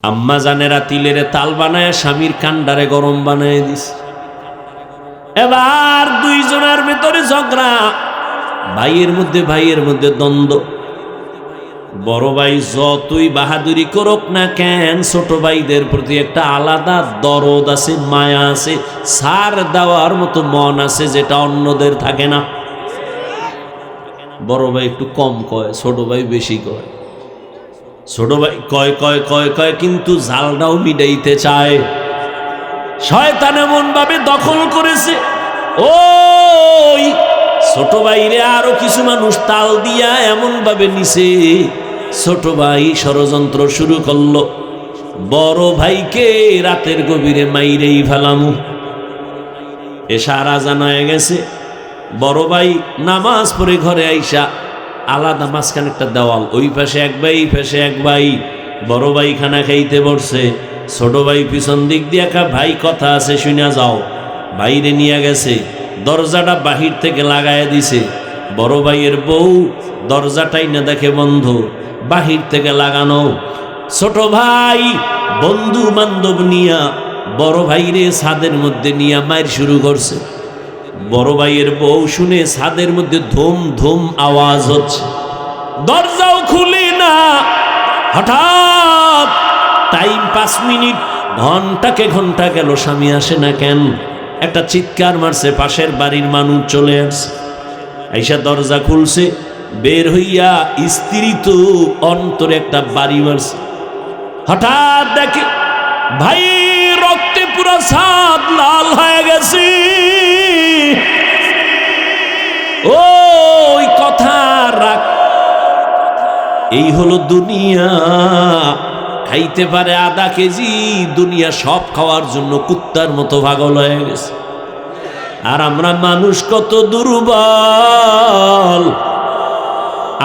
আম্মা জানেরা তিলের তাল বানায় স্বামীর কান্ডারে গরম বানায় দিস। এবার দুইজনের ভিতরে ঝগড়া, ভাইয়ের মধ্যে দ্বন্দ্ব। বড় ভাই যতই বাহাদুরি করুক না কেন, ছোট ভাইদের প্রতি একটা আলাদা দরদ আছে, মায়া আছে, সার দেওয়ার মতো মন আছে, যেটা অন্যদের থাকে না। বড় ভাই একটু কম কয়, ছোট ভাই বেশি কয়। ছোট ভাই কয় কয় কয় কয় কিন্তু জালটাও মিটাইতে চায়। শয়তান এমন ভাবে দখল করেছে, ওই ছোট ভাইরে আরো কিছু মানুষ তাল দিয়া এমন ভাবে নিছে, ছোট ভাই ষড়যন্ত্র শুরু করলো, বড় ভাইকে রাতের গভীরে মাইরেই ফেলামু। এশার আজান হয়ে গেছে, বড় ভাই নামাজ পড়ে ঘরে আইসা, আলাদা মাঝখানে একটা দেওয়াল, ওই পাশে এক ভাই, এই পাশে এক ভাই। বড় ভাই খানা খাইতে বসছে, ছোট ভাই পিছন দিক দিয়ে ভাই কথা আছে শুনে যাও, বাইরে নিয়ে গেছে, দরজাটা বাহির থেকে লাগায় দিছে। বড় ভাইয়ের বউ দরজাটাই না দেখে বন্ধ, বাহির থেকে লাগানো। ছোট ভাই বন্ধু বান্ধব নিয়া বড় ভাইরে ছাদের মধ্যে নিয়ে মায়ের শুরু করছে। বড় ভাইয়ের বউ শুনে ছাদের মধ্যে ধুম ধুম আওয়াজ হচ্ছে, দরজাও খুলি না। হঠাৎ টাইম 5 মিনিট, ঘন্টাকে ঘন্টা গেল, স্বামী আসে না কেন? একটা চিৎকার মারছে, পাশের বাড়ির মানুষ চলে আসছে, আইসা দরজা খুলছে, বের হইয়া স্ত্রী তো অন্তরে একটা বাড়ি মারছে। হঠাৎ দেখে ভাই রক্তে পুরো ছাদ লাল হয়ে গেছে। ওই কথা রাখ, এই হলো দুনিয়া। খাইতে পারে আধা কেজি, দুনিয়া সব খাওয়ার জন্য কুত্তার মতো পাগল হয়ে গেছে। আর আমরা মানুষ কত দুর্বল।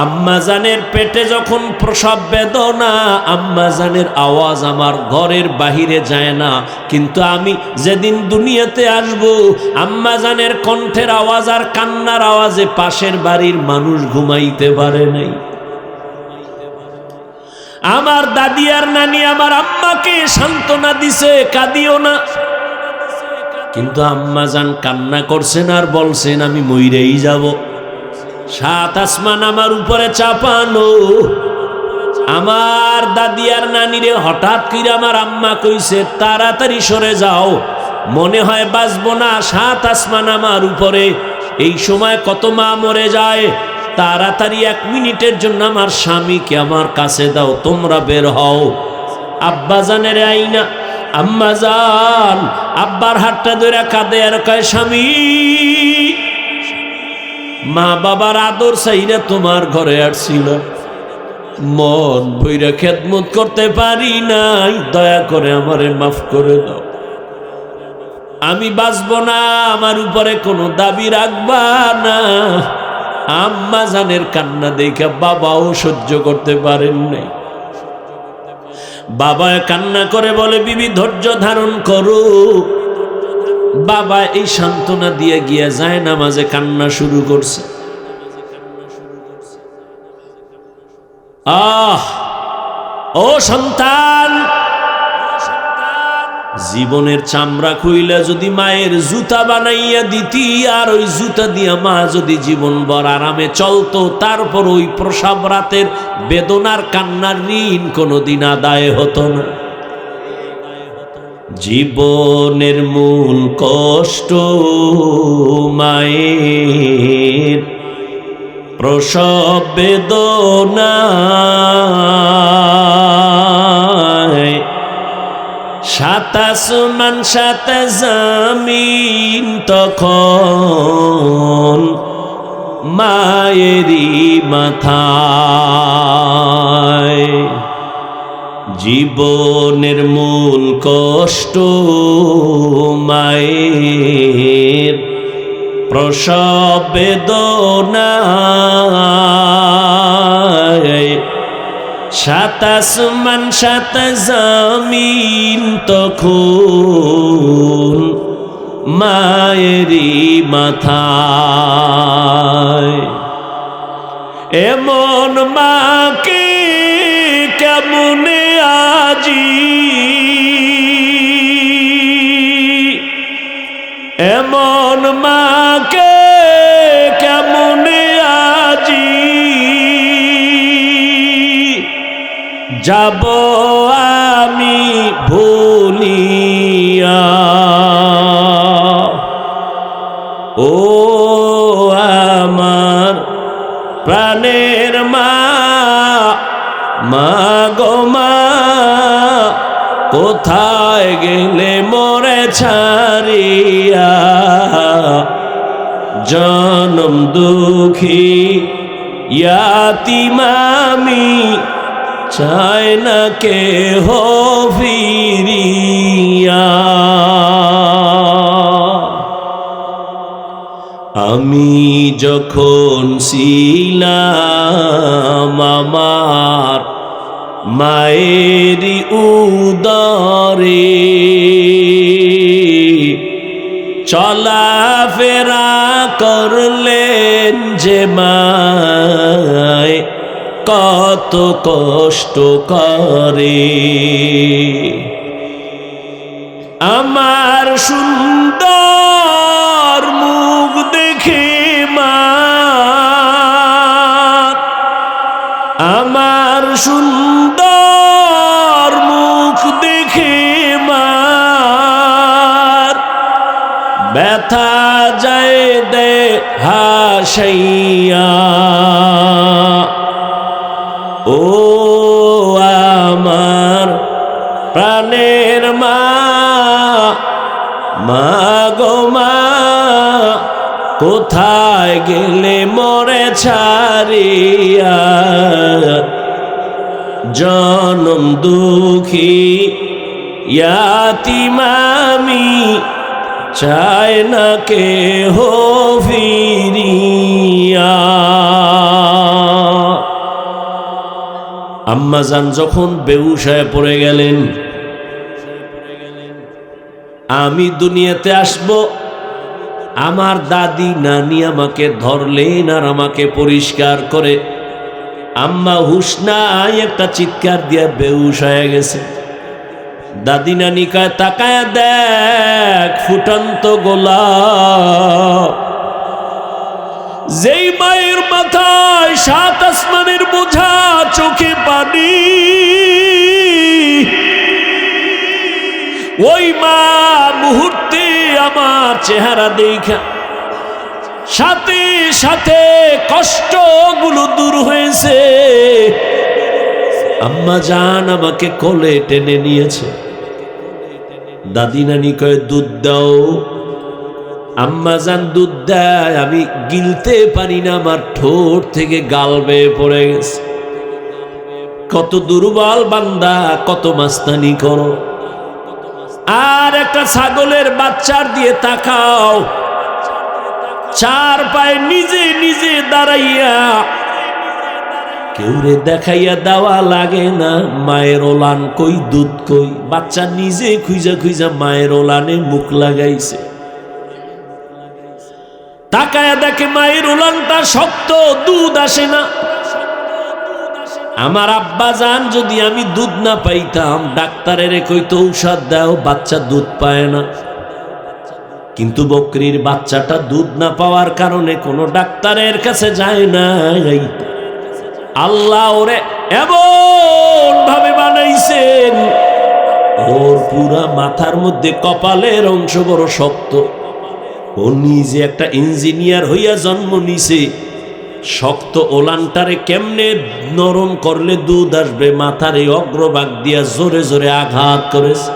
আম্মা জানের পেটে যখন প্রসব বেদনা, আম্মা জানের আওয়াজ আমার ঘরের বাহিরে যায় না, কিন্তু আমি যেদিন দুনিয়াতে আসব, আম্মা জানের কণ্ঠের আওয়াজ আর কান্নার আওয়াজে পাশের বাড়ির মানুষ ঘুমাইতে পারে নাই। আমার দাদি আর নানি আমার আম্মাকে সান্ত্বনা দিছে, কাঁদিও না, কিন্তু আম্মা জান কান্না করছেন আর বলছেন আমি মইরেই যাব। 7 আসমান আমার উপরে চাপানো। আমার দাদি আর নানিরে হঠাৎ করে আমার আম্মা কইছে তাড়াতাড়ি সরে যাও, মনে হয় বাঁচবো না, 7 আসমান আমার উপরে। এই সময় কত মা মরে যায়, তাড়াতাড়ি 1 মিনিটের জন্য আমার স্বামীকে আমার কাছে দাও, তোমরা বের হও। আব্বা জানের আইনা, আম্মা জান আব্বার হাতটা ধরে কাঁদে আর কয় স্বামী, মা বাবার আদর চাইরা তোমার ঘরে আসছিল, মন ভইরা খেদমত করতে পারি নাই, দয়া করে আমারে মাফ করে দাও। আমি বাঁচবো না, আমার উপরে কোনো দাবি রাখবা না। আম্মা জানের কান্না দেখে বাবাও সহ্য করতে পারেন নাই। বাবা কান্না করে বলে বিবি ধৈর্য ধারণ করো। বাবা এই সান্ত্বনা দিয়ে গিয়ে যায় নামাজে কান্না শুরু করছে। ও সন্তান, জীবনের চামড়া খুইলা যদি মায়ের জুতা বানাইয়া দিতি, আর ওই জুতা দিয়া মা যদি জীবন ভর আরামে চলতো, তারপর ওই প্রসব রাতের বেদনার কান্নার ঋণ কোনোদিন আদায় হতো না। জীবনের মূল কষ্ট মায়ের প্রসব বেদনা, 7 আসমান 7 জমিন তখন মায়েরই মাথায়। জীবনের মূল কষ্ট মায়ের প্রসব বেদনা, 7 আসমান 7 জমিন তখন মায়েরই মাথায়। এমন মাকে কেমনে আজি এমন মাকে কেমনে আজি যাব আমি ভুলিয়া। ও আমার প্রাণের মা, মা গো মা, কোথায় গেলে মোরে ছাড়িয়া? জনম দুঃখী ইয়াতীম আমি, চাই না কেহ ফিরিয়া। আমি যখন ছিলাম আমার মায়ের উদরে, চলাফেরা করলেন যে মায় কত কষ্ট করে। আমার সুন্দর মুখ দেখে মা, আমার সুন্দর মুখ দেখে মা, ব্যথা যায় দে হাসাইয়া। ও আমার প্রাণের মা, মা গো মা, কোথায় গেলে মোরে ছাড়িয়া? জনম দুঃখী ইয়াতীম আমি, চায় না কেহ ফিরিয়া। আম্মাজান যখন বেহুশ হয়ে পড়ে গেলেন, আমি দুনিয়াতে আসব, আমার দাদি নানি আমাকে ধরলেন আর আমাকে পরিষ্কার করে আম্মা হুশ নাই একটা চিৎকার দিয়ে বেহুশ হয়ে গেছে। দাদি নানি কয় তাকায় দেখ ফুটন্ত গোলাপ। যেই মায়ের মাথায় সাত আসমানের বোঝা, চোখে পানি, ওই মা মুহূর্তে আমার চেহারা দেখা সাথে সাথে কষ্টগুলো দূর হয়েছে। আম্মা জান আমাকে কোলে টেনে নিয়েছে। দাদি নানি কয় দুধ দাও। আম্মা জান দুধ দেয়, আমি গিলতে পারি না, আমার ঠোঁট থেকে গাল বেয়ে পড়ে গেছে। কত দুর্বল বান্দা, কত মাস্তানি করো। আর একটা ছাগলের বাচ্চার দিয়ে তাকাও, চার পায়ে নিজে নিজে দাঁড়াইয়া, কেউরে দেখাইয়া দেওয়া লাগে না মায়ের ওলান কই, দুধ কই। বাচ্চা নিজে খুঁজা খুঁজা মায়ের ওলানে মুখ লাগাইছে। তাকায়া দেখে মায়ের ওলানটা শক্ত, দুধ আসে না। আমার আব্বা জান যদি আমি দুধ না পাইতাম, ডাক্তারের কইতো ঔষধ দাও, বাচ্চা দুধ পায় না। কিন্তু বকরির বাচ্চাটা দুধ না পাওয়ার কারণে কোনো ডাক্তারের কাছে যায় নাই। আল্লাহ ওরে এমন ভাবে বানাইছেন, ওর পুরা মাথার মধ্যে কপালের অংশ বড় শক্ত। ও নিজে একটা ইঞ্জিনিয়ার হইয়া জন্ম নিছে। শক্ত ওলানটারে কেমনে নরম করলে দুধ আসবে, মাথার এই অগ্রভাগ দিয়া জোরে জোরে আঘাত করেছে।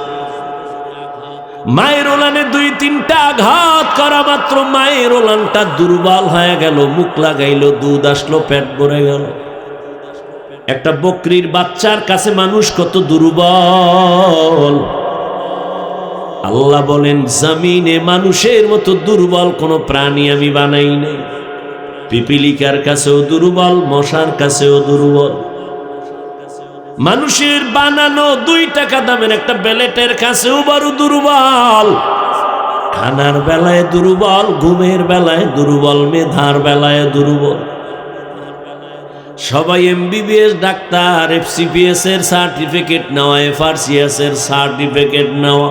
মায়ের ওলানে দুই তিনটা আঘাত করা মাত্র মায়ের ওলানটা দুর্বল হয়ে গেল, মুখ লাগাইল, দুধ আসলো, পেট ভরে গেল। একটা বকরির বাচ্চার কাছে মানুষ কত দুর্বল। আল্লাহ বলেন জমিনে মানুষের মতো দুর্বল কোন প্রাণী আমি বানাই নাই। পিপিলিকার কাছেও দুর্বল, মশার কাছেও দুর্বল। মানুষের বানানো 2 টাকা দামের একটা বেলেটের কাছেও বড় দুর্বল। খানার বেলায় দুর্বল, ঘুমের বেলায় দুর্বল, মেধার বেলায় দুর্বল। সবাই এমবিবিএস ডাক্তার, এফসিপিএস এর সার্টিফিকেট নেওয়া, এফআরসিএস এর সার্টিফিকেট নেওয়া,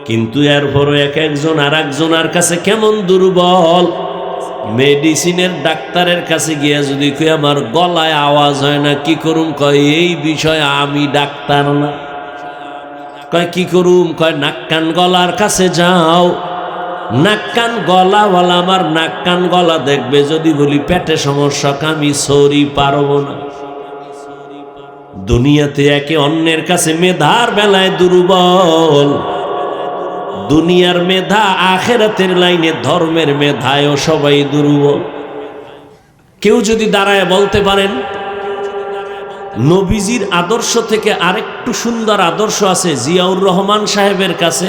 কিন্তু এরপরও এক একজন আর একজনের কাছে কেমন দুর্বল। মেডিসিনের ডাক্তারের কাছে গিয়ে যদি কই আমার গলায় আওয়াজ হয় না, কি করুম? কয় এই বিষয়ে আমি ডাক্তার না। কয় কি করুম? কয় নাক কান গলার কাছে যাও। নাক কান গলাওয়ালা আমার নাক কান গলা দেখবে, যদি বলি পেটে সমস্যা, আমি সরি পারবো না। দুনিয়াতে একে অন্যের কাছে মেধার বেলায় দুর্বল। দুনিয়ার মেধা, আখেরাতের লাইনে ধর্মের মেধায়ও সবাই দুর্বল। কেউ যদি দাঁড়ায় বলতে পারেন নবীজির আদর্শ থেকে আরেকটু সুন্দর আদর্শ আছে জিয়াউর রহমান সাহেবের কাছে,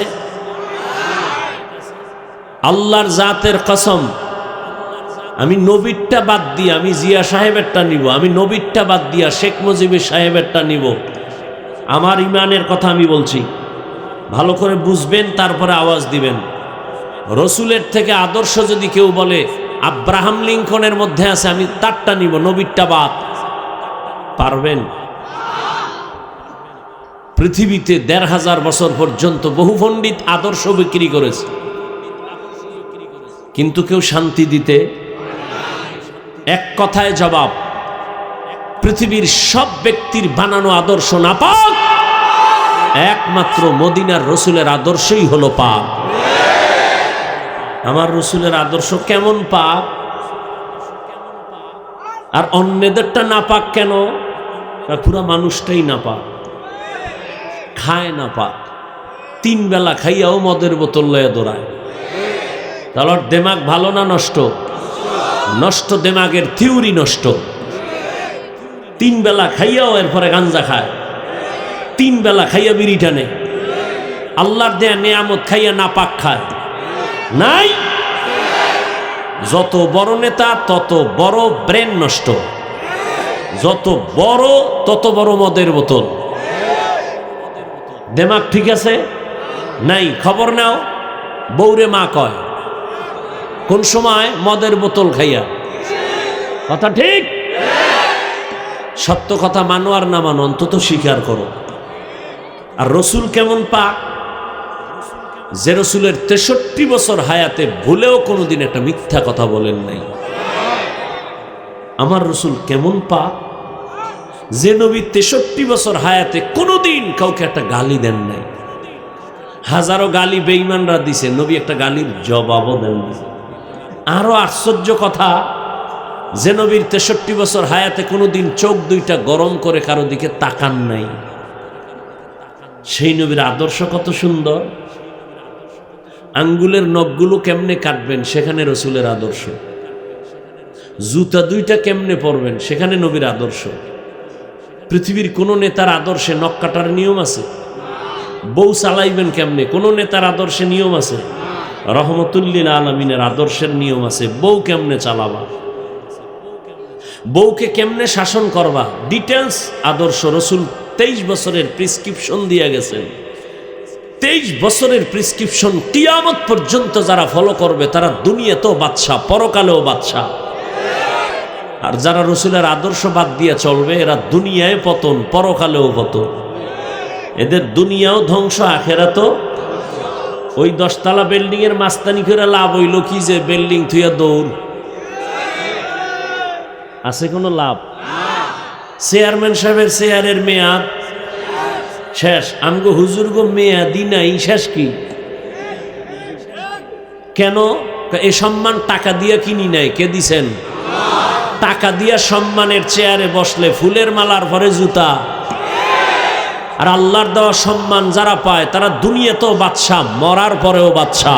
আল্লাহর জাতের কসম, আমি নবীরটা বাদ দিয়ে আমি জিয়া সাহেবেরটা নিব, আমি নবীরটা বাদ দিয়া শেখ মুজিবুর সাহেবেরটা নিব। আমার ইমানের কথা আমি বলছি, ভালো করে বুঝবেন, তারপরে আওয়াজ দিবেন। রসুলের থেকে আদর্শ যদি কেউ বলে আব্রাহাম লিঙ্কনের মধ্যে আছে, আমি তারটা নিব, নবীরটা বাদ। পারবেন? পৃথিবীতে ১৫০০ বছর পর্যন্ত বহু পণ্ডিত আদর্শ বিক্রি করেছে, কিন্তু কেউ শান্তি দিতে। এক কথায় জবাব, পৃথিবীর সব ব্যক্তির বানানো আদর্শ নাপাক, একমাত্র মদিনার রসুলের আদর্শই হলো পাক। আমার রসুলের আদর্শ কেমন পাক, আর অন্যদেরটা নাপাক কেন? পুরা মানুষটাই নাপাক, খায় নাপাক, 3 বেলা খাইয়াও মদের বোতল লয়ে দৌড়ায়। তাহলে দেমাগ ভালো না নষ্ট? নষ্ট, দেমাগের থিওরি নষ্ট। 3 বেলা খাইয়াও এরপরে গাঞ্জা খায়, 3 বেলা খাইয়া বিড়ি টানে, আল্লাহর দেয়া নেয়ামত খাইয়া নাপাক খায়। নাই, যত বড় নেতা তত বড় ব্রেন নষ্ট, যত বড় তত বড় মদের বোতল। দেমাগ ঠিক আছে? নাই। খবর নাও, বৌরে মা কয় কোন সময় মদের বোতল খাইয়া। কথা ঠিক? সত্য কথা মানো আর না মানো, অন্তত স্বীকার করো। আর রসুল কেমন পাক, যে রসুলের 63 বছর হায়াতে ভুলেও কোনোদিন একটা মিথ্যা কথা বলেন নাই। আমার রসুল কেমন পাক, যে নবী 63 বছর হায়াতে কোনোদিন কাউকে একটা গালি দেন নাই। হাজারো গালি বেঈমানরা দিছে, নবী একটা গালির জবাবও দেন নাই। আরো আশ্চর্য কথা, যে নবীর 63 বছর হায়াতে কোনোদিন চোখ দুইটা গরম করে কারো দিকে তাকান নাই। সেই নবীর আদর্শ কত সুন্দর। আঙ্গুলের নখগুলো কেমনে কাটবেন, সেখানে রসুলের আদর্শ। জুতা দুইটা কেমনে পরবেন, সেখানে নবীর আদর্শ। পৃথিবীর কোন নেতার আদর্শে নখ কাটার নিয়ম আছে? বউ চালাইবেন কেমনে, কোন নেতার আদর্শে নিয়ম আছে? রহমতুল্লিল আলমিনের আদর্শের নিয়ম আছে। বউ কেমনে চালাবা, বউকে কেমনে শাসন করবা, ডিটেলস আদর্শ রসুল 23 বছরের প্রেসক্রিপশন দিয়ে গেছেন। 23 বছরের প্রেসক্রিপশন কিয়ামত পর্যন্ত যারা ফলো করবে তারা দুনিয়াতেও বাদশা, পরকালেও বাদশা। আর যারা রসুলের আদর্শ বাদ দিয়ে চলবে এরা দুনিয়ায় পতন, পরকালেও পতন। এদের দুনিয়াও ধ্বংস, আখেরাতও। ওই 10 তলা বিল্ডিং এর মাস্তানি করে লাভ হইল কি, যে বিল্ডিং থুইয়া দৌড় আছে, কোনো লাভ? চেয়ারম্যান সাহেবের চেয়ারের মেয়াদ শেষ, আমগো হুজুর গো মেয়াদি নাই, শেষ কি? কেন? এই সম্মান টাকা দিয়া কিনি নাই, কে দিছেন? টাকা দিয়া সম্মানের চেয়ারে বসলে ফুলের মালার পরে জুতা। আর আল্লাহর দেওয়া সম্মান যারা পায় তারা দুনিয়াতেও বাদশা, মরার পরেও বাদশা।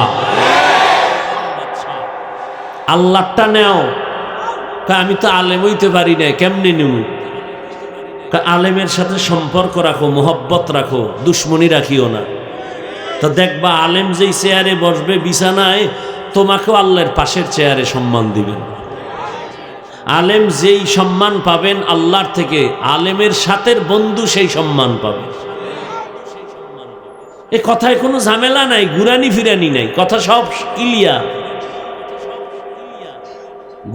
আল্লাহটা নেও। আমি তো আলেম হইতে পারি না, কেমনে নেব? আলেমের সাথে সম্পর্ক রাখো, মোহব্বত রাখো, দুশ্মনী রাখিও না। তো দেখবা আলেম যেই চেয়ারে বসবে বিছানায়, তোমাকেও আল্লাহর পাশের চেয়ারে সম্মান দিবেন। আলেম যেই সম্মান পাবেন আল্লাহর থেকে, আলেমের সাথের বন্ধু সেই সম্মান পাবে। এ কথায় কোনো ঝামেলা নাই, গুরানি ফিরানি নাই, কথা সব ক্লিয়ার।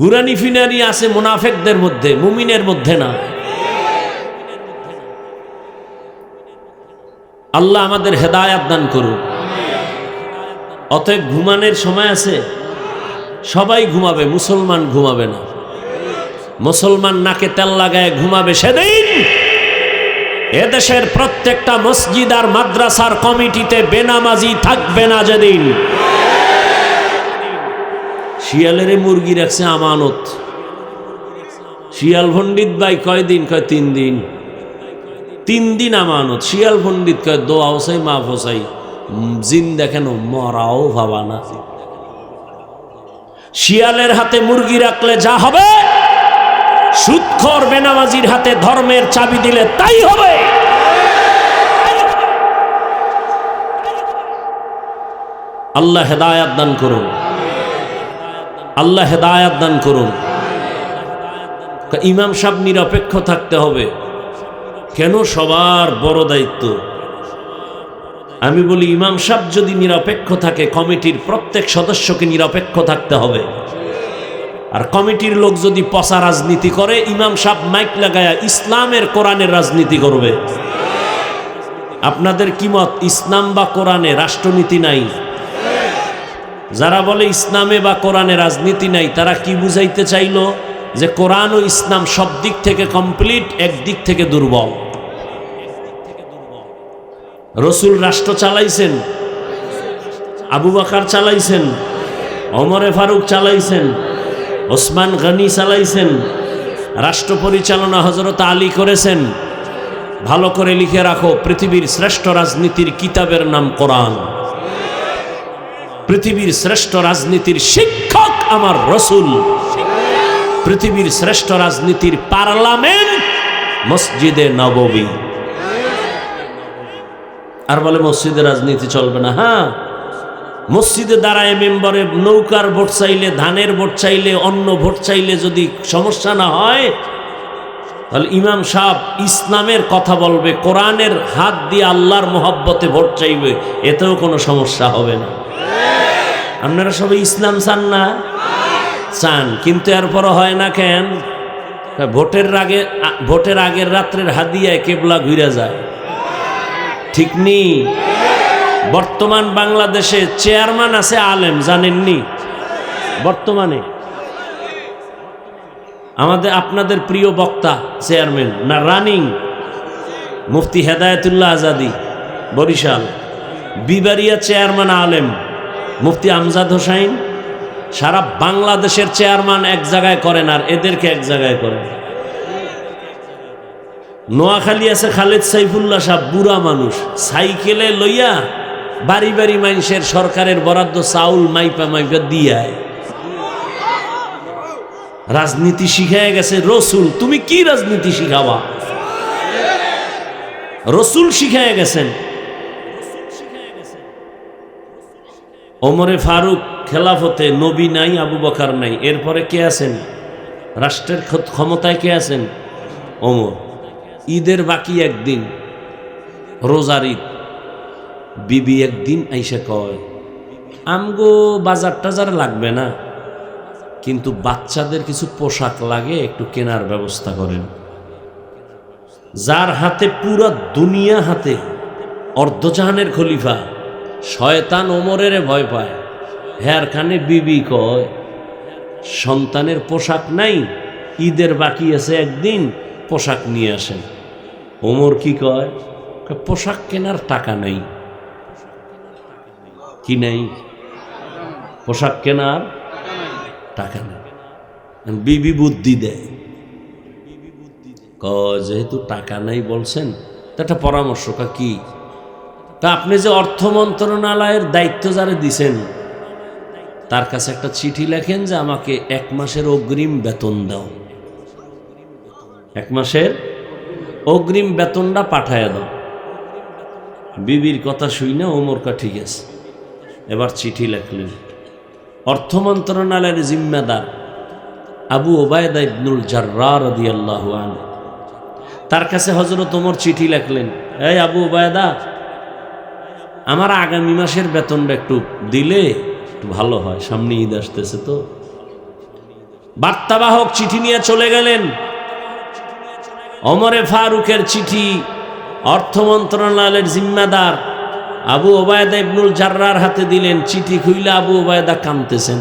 গুরানি ফিরানি আছে মুনাফিকদের মধ্যে, মুমিনের মধ্যে না। আল্লাহ আমাদের হেদায়াত দান করুন। অতএব ঘুমানোর সময় আছে? সবাই ঘুমাবে, মুসলমান ঘুমাবে না। মুসলমান নাকে তেল লাগায় ঘুমাবে সেদিন এদেশের প্রত্যেকটা মসজিদ আর মাদ্রাসার কমিটিতে বেনামাজি থাকবে না যেদিন। শিয়ালের মুরগি রাখছে আমানত। শিয়াল পণ্ডিত ভাই কয়দিন? কয় 3 দিন। 3 দিন আমানত। শিয়াল পণ্ডিত কয় দোয়া হোসাই মাফ হোসাই, জিন দেখেন মরাও ভাবা না। শিয়ালের হাতে মুরগি রাখলে যা হবে, সুদখোর বেনামাজির হাতে ধর্মের চাবি দিলে তাই হবে। আল্লাহ হেদায়াত দান করুন, আল্লাহ হেদায়াত দান করুন। ইমাম সাহেব নিরপেক্ষ থাকতে হবে কেন? সবার বড় দায়িত্ব। আমি বলি ইমাম সাহেব যদি নিরপেক্ষ থাকে, কমিটির প্রত্যেক সদস্যকে নিরপেক্ষ থাকতে হবে। আর কমিটির লোক যদি পচা রাজনীতি করে, ইমাম সাহেব মাইক লাগায়া ইসলামের কোরআনের রাজনীতি করবে। আপনাদের কি মত? ইসলাম বা কোরআনে রাষ্ট্রনীতি নাই? যারা বলে ইসলামে বা কোরআনে রাজনীতি নাই, তারা কি বুঝাইতে চাইল? যে কোরআন ও ইসলাম সব দিক থেকে কমপ্লিট, একদিক থেকে দুর্বল। রসুল রাষ্ট্র চালাইছেন, আবু বকর চালাইছেন, ওমরে ফারুক চালাইছেন, ওসমান গনি চালাইছেন, রাষ্ট্র পরিচালনা হযরত আলী করেছেন। ভালো করে লিখে রাখো, পৃথিবীর শ্রেষ্ঠ রাজনীতির কিতাবের নাম কোরআন। পৃথিবীর শ্রেষ্ঠ রাজনীতির শিক্ষক আমার রসুল। পৃথিবীর শ্রেষ্ঠ রাজনীতির পার্লামেন্ট মসজিদে নববী। আর বলে মসজিদে রাজনীতি চলবে না। হ্যাঁ, মসজিদে দাঁড়ায় মেম্বারে নৌকার ভোট চাইলে, ধানের ভোট চাইলে, অন্য ভোট চাইলে যদি সমস্যা না হয়, তাহলে ইমাম সাহেব ইসলামের কথা বলবে, কোরআনের হাত দিয়ে আল্লাহর মোহব্বতে ভোট চাইবে, এতেও কোনো সমস্যা হবে না। আপনারা সবাই ইসলাম চান না? চান, কিন্তু এরপরও হয় না কেন? ভোটের আগের রাত্রের হাদিয়ায় কেবলা ঘুরে যায়। ঠিক নেই? বর্তমান বাংলাদেশে চেয়ারম্যান আছে আলেম, জানেননি? বর্তমানে আপনাদের প্রিয় বক্তা চেয়ারম্যান না রানিং? মুফতি হেদায়েতুল্লাহ আজাদি বরিশাল। বিবারিয়া চেয়ারম্যান আলেম মুফতি আমজাদ হোসাইন। সারা বাংলাদেশের চেয়ারম্যান এক জায়গায় করেন, আর এদেরকে এক জায়গায় করেন। নোয়াখালী আছে খালেদ সাইফুল্লাহ সাহেব, বুড়া মানুষ, সাইকেলে লইয়া বাড়ি বাড়ি মানুষের সরকারের বরাদ্দ চাউল মাইপা মাইপা দিয়ায়। রাজনীতি শিখায় গেছে রসুল। তুমি কি রাজনীতি শিখাবা? রসুল শিখায় গেছেন। ওমরে ফারুক খেলাফতে, নবী নাই, আবু বকর নাই, এরপরে কে আছেন? রাষ্ট্রের ক্ষমতায় কে আছেন? ওমর। ঈদের বাকি একদিন, রোজার ঈদ, বিবি একদিন আইসা কয়, আমগো বাজার টাজার লাগবে না, কিন্তু বাচ্চাদের কিছু পোশাক লাগে, একটু কেনার ব্যবস্থা করেন। যার হাতে পুরা দুনিয়া হাতে, অর্ধজাহানের খলিফা, শয়তান ওমরের ভয় পায়। হ্যার খানে বিবি কয়, সন্তানের পোশাক নাই, ঈদের বাকি আছে একদিন, পোশাক নিয়ে আসেন। ওমর কি কয়? পোশাক কেনার টাকা নাই। কি নাই? পোশাক কেনার টাকা নেই। বিবি বুদ্ধি দেয়, যেহেতু টাকা নাই বলছেন, তা একটা পরামর্শ। কি? তা আপনি যে অর্থ মন্ত্রণালয়ের দায়িত্ব যারা দিছেন, তার কাছে একটা চিঠি লেখেন যে আমাকে 1 মাসের অগ্রিম বেতন দাও। 1 মাসের অগ্রিম বেতনটা পাঠায় দাও। বিবির কথা শুই না ওমর কা ঠিক আছে। এবার চিঠি লেখলেন। অর্থ মন্ত্রণালয়ের জিম্মেদার আবু ওবায়দা ইবনুল জাররাহ রাদিয়াল্লাহু আনহু, তার কাছে হযরত ওমর চিঠি লেখলেন, এই আবু ওবায়দা, আমার আগামী মাসের বেতনটা একটু দিলে একটু ভালো হয়, সামনে ঈদ আসতেছে তো। বার্তাবাহক চিঠি নিয়ে চলে গেলেন। ওমরে ফারুকের চিঠি, অর্থ মন্ত্রণালয়ের জিম্মেদার আবু ওবায়দা ইবনুল জাররার হাতে দিলেন। চিঠি খুইলা আবু ওবায়দা কাঁদতেছেন।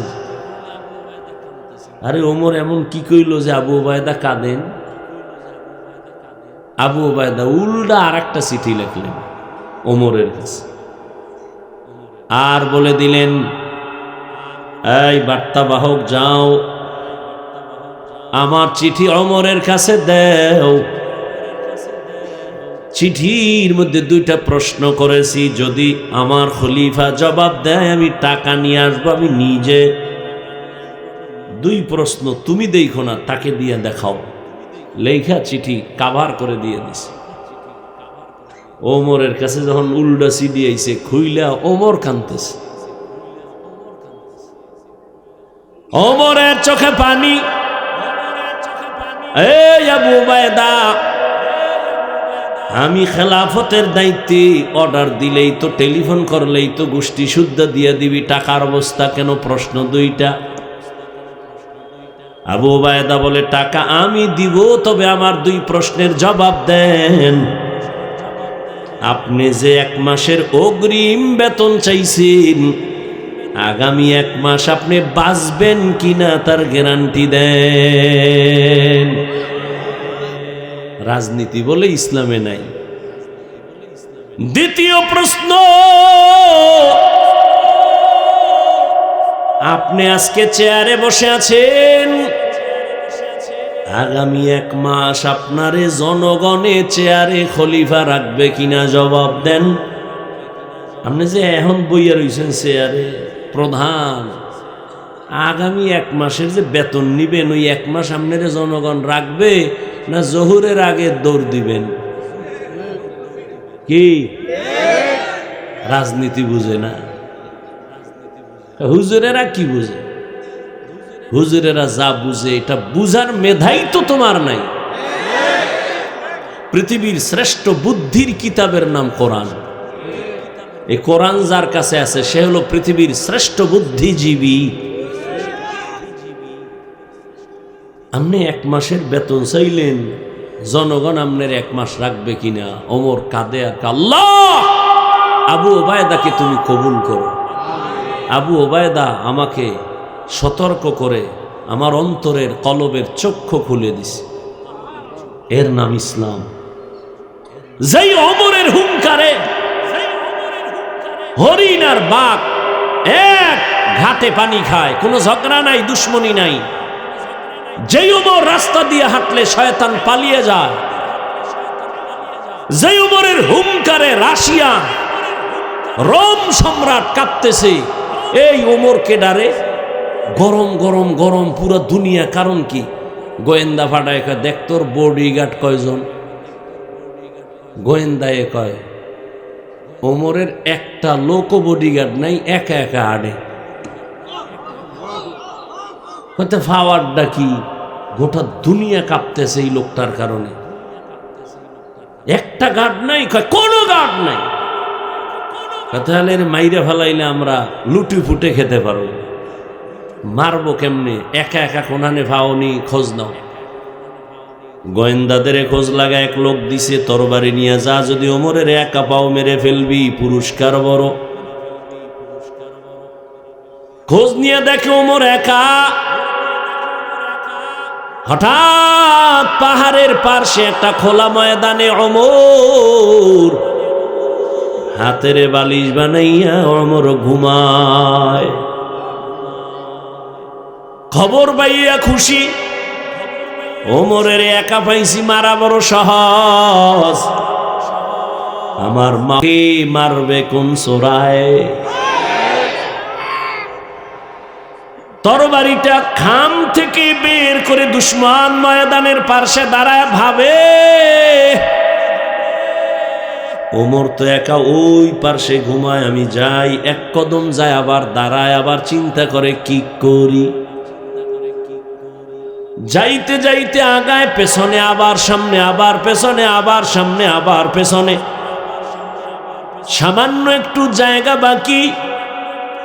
আরে ওমর এমন কি কইল যে আবু ওবায়দা কাঁদেন? আবু ওবায়দা উল্টা আর একটা চিঠি লিখলেন ওমরের কাছে, আর বলে দিলেন, এই বার্তাবাহক যাও, আমার চিঠি ওমরের কাছে দেও। চিঠির মধ্যে দুইটা প্রশ্ন করেছি, যদি আমার খলিফা জবাব দেয় আমি টাকা নিয়ে আসবো আমি নিজে। দুই প্রশ্ন তুমি দেখো না, তাকে দিয়ে দেখাও। লেখা চিঠি কাভার করে দিয়ে দিছে। ওমরের কাছে যখন উল্টা চিঠি আইছে, খুইলা ওমর কাঁদতেছে। ওমরের চোখে পানি। এই আবু ওবায়দা, আমি খেলাফতের দায়িত্বে, অর্ডার দিলেই তো, টেলিফোন করলেই তো গোষ্ঠী শুদ্ধ দিয়ে দিবি, টাকার অবস্থা কেন? প্রশ্ন দুইটা। আবু ওবায়দা বলে, টাকা আমি দিব, তবে আমার দুই প্রশ্নের জবাব দেন। আপনি যে 1 মাসের অগ্রিম বেতন চাইছেন, আগামী 1 মাস আপনি বাঁচবেন কিনা তার গ্যারান্টি দেন। রাজনীতি বলে ইসলামে নাই। দ্বিতীয় প্রশ্ন, আপনি আজকে চেয়ারে বসে আছেন, আগামী 1 মাস আপনারে জনগণে চেয়ারে খলিফা রাখবে কিনা জবাব দেন। আপনি যে এখন বইয়া রয়েছেন চেয়ারে প্রধান, আগামী 1 মাসের যে বেতন নিবেন, ওই 1 মাস আপনারে জনগণ রাখবে না জহুরের আগে দৌড় দিবেন? কি রাজনীতি বুঝে না? হুজুরেরা কি বুঝে? হুজুরেরা যা বুঝে, এটা বুঝার মেধাই তো তোমার নাই। পৃথিবীর শ্রেষ্ঠ বুদ্ধির কিতাবের নাম কোরআন। এই কোরআন যার কাছে আছে সে হলো পৃথিবীর শ্রেষ্ঠ বুদ্ধিজীবী। আপনি 1 মাসের বেতন চাইলেন, জনগণ আপনার 1 মাস রাখবে কিনা? ওমর কাঁদে আর আল্লাহ, আবু ওবায়দাকে তুমি কবুল করো। আবু ওবায়দা আমাকে সতর্ক করে আমার অন্তরের কলবের চক্ষু খুলে দিছে। এর নাম ইসলাম। যেই ওমরের হুঙ্কারে হরিণ আর বাঘ এক ঘাটে পানি খায়, কোনো ঝগড়া নাই, দুশ্মনী নাই। যেই ওমর রাস্তা দিয়ে হাঁটলে শয়তান পালিয়ে যায়, যেই ওমরের হুঙ্কারে রাশিয়া রোম সম্রাট কাঁপতেছে, এই ওমরকে ডারে গরম গরম গরম পুরো দুনিয়া। কারণ কি? গোয়েন্দা ফাটায় কয়, দেখ তোর বডিগার্ড কয়জন? গোয়েন্দায় কয়, ওমরের একটা লোক বডিগার্ড নাই, একা একা আড়ে। হয়তো ফাওয়ারটা কি? গোটা দুনিয়া কাঁপতেছে এই লোকটার কারণে। একটা গার্ড নাই, কয় কোনো গার্ড নাই। তাহলে মাইরে ফেলাইলে আমরা লুটি ফুটে খেতে পারবো, মারবো কেমনে? একা একা কোনানে ফাওনি, খোঁজ নাও। গোয়েন্দাদের খোঁজ লাগা এক লোক দিছে, তরবারি নিয়ে যা, যদি ওমরের একা পাও মেরে ফেলবি, পুরস্কার বড়। খোঁজ নিয়ে দেখে ওমর একা। হঠাৎ পাহাড়ের পার্শ্বে একটা খোলা ময়দানে ওমর হাতের বালিশ বানাইয়া ওমর ঘুমায়। খবর পাইয়া খুশি, ওমরের একা পাইছি, মারা বড় সহজ। আমার মাকে মারবে কোন চোরায়? তরবারিটা খাম থেকে বের করে দুশ্মন ময়দানের পার্শ্বে দাঁড়ায় ভাবে, ওমর তো একা ওই পার্শ্বে ঘুমায়, আমি যাই। 1 কদম যায়, আবার দাঁড়ায়, আবার চিন্তা করে কি করি। যাইতে যাইতে আগায়, পেছনে আবার সামনে, আবার পেছনে, আবার সামনে, আবার পেছনে। সামান্য একটু জায়গা বাকি,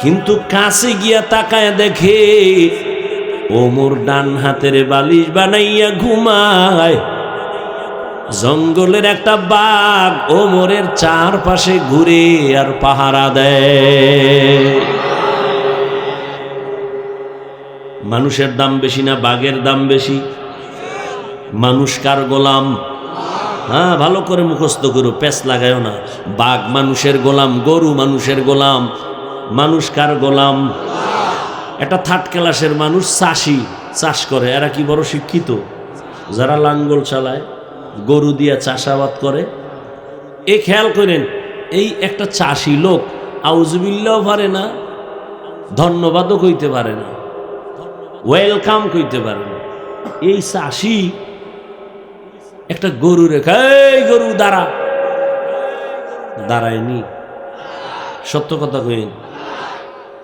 কিন্তু কাছে গিয়া তাকায় দেখে ওমর ডান হাতের বালিশ বানাইয়া ঘুমায়, জঙ্গলের একটা বাঘ ওমরের চারপাশে ঘুরে আর পাহারা দেয়। মানুষের দাম বেশি না বাঘের দাম বেশি? মানুষ কার গোলাম? হ্যাঁ, ভালো করে মুখস্থ করো, পেছ লাগায়ও না। বাঘ মানুষের গোলাম, গরু মানুষের গোলাম। মানুষ কার গোলাম? একটা থার্ড ক্লাসের মানুষ চাষি, চাষ করে, এরা কি বড় শিক্ষিত? যারা লাঙ্গল চালায়, গরু দিয়া চাষাবাদ করে। এই খেয়াল করেন, এই একটা চাষি লোক আউজুবিল্লাও পারে না, ধন্যবাদও কইতে পারে না, ওয়েলকাম কইতে পারে না। এই চাষি একটা গরু রেখা, এই গরু দাঁড়া, দাঁড়ায়নি। সত্য কথা কইন,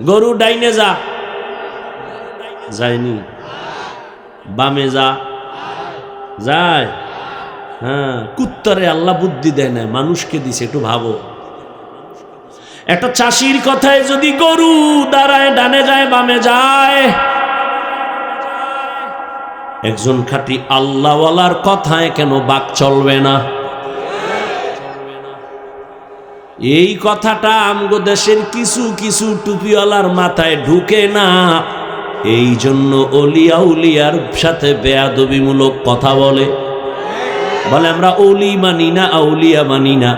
গরু ডাইনে যা, যায়নি। বামে যা, যায়। হ্যাঁ, কুত্তারে আল্লাহ বুদ্ধি দেয় না, মানুষকে দিছে। একটু ভাবো, একটা চাষির কথায় যদি গরু দাঁড়ায়, ডানে যায় বামে যায়, একজন খাঁটি আল্লাহওয়ালার কথায় কেন বাক চলবে না? এই কথাটা আমগো দেশের কিছু কিছু টুপিওয়ালার মাথায় ঢুকে না। এই জন্য অলিয়া উলিয়ার সাথে বেয়াদবিমূলক কথা বলে আমরা অলি মানি না, আউলিয়া মানি না।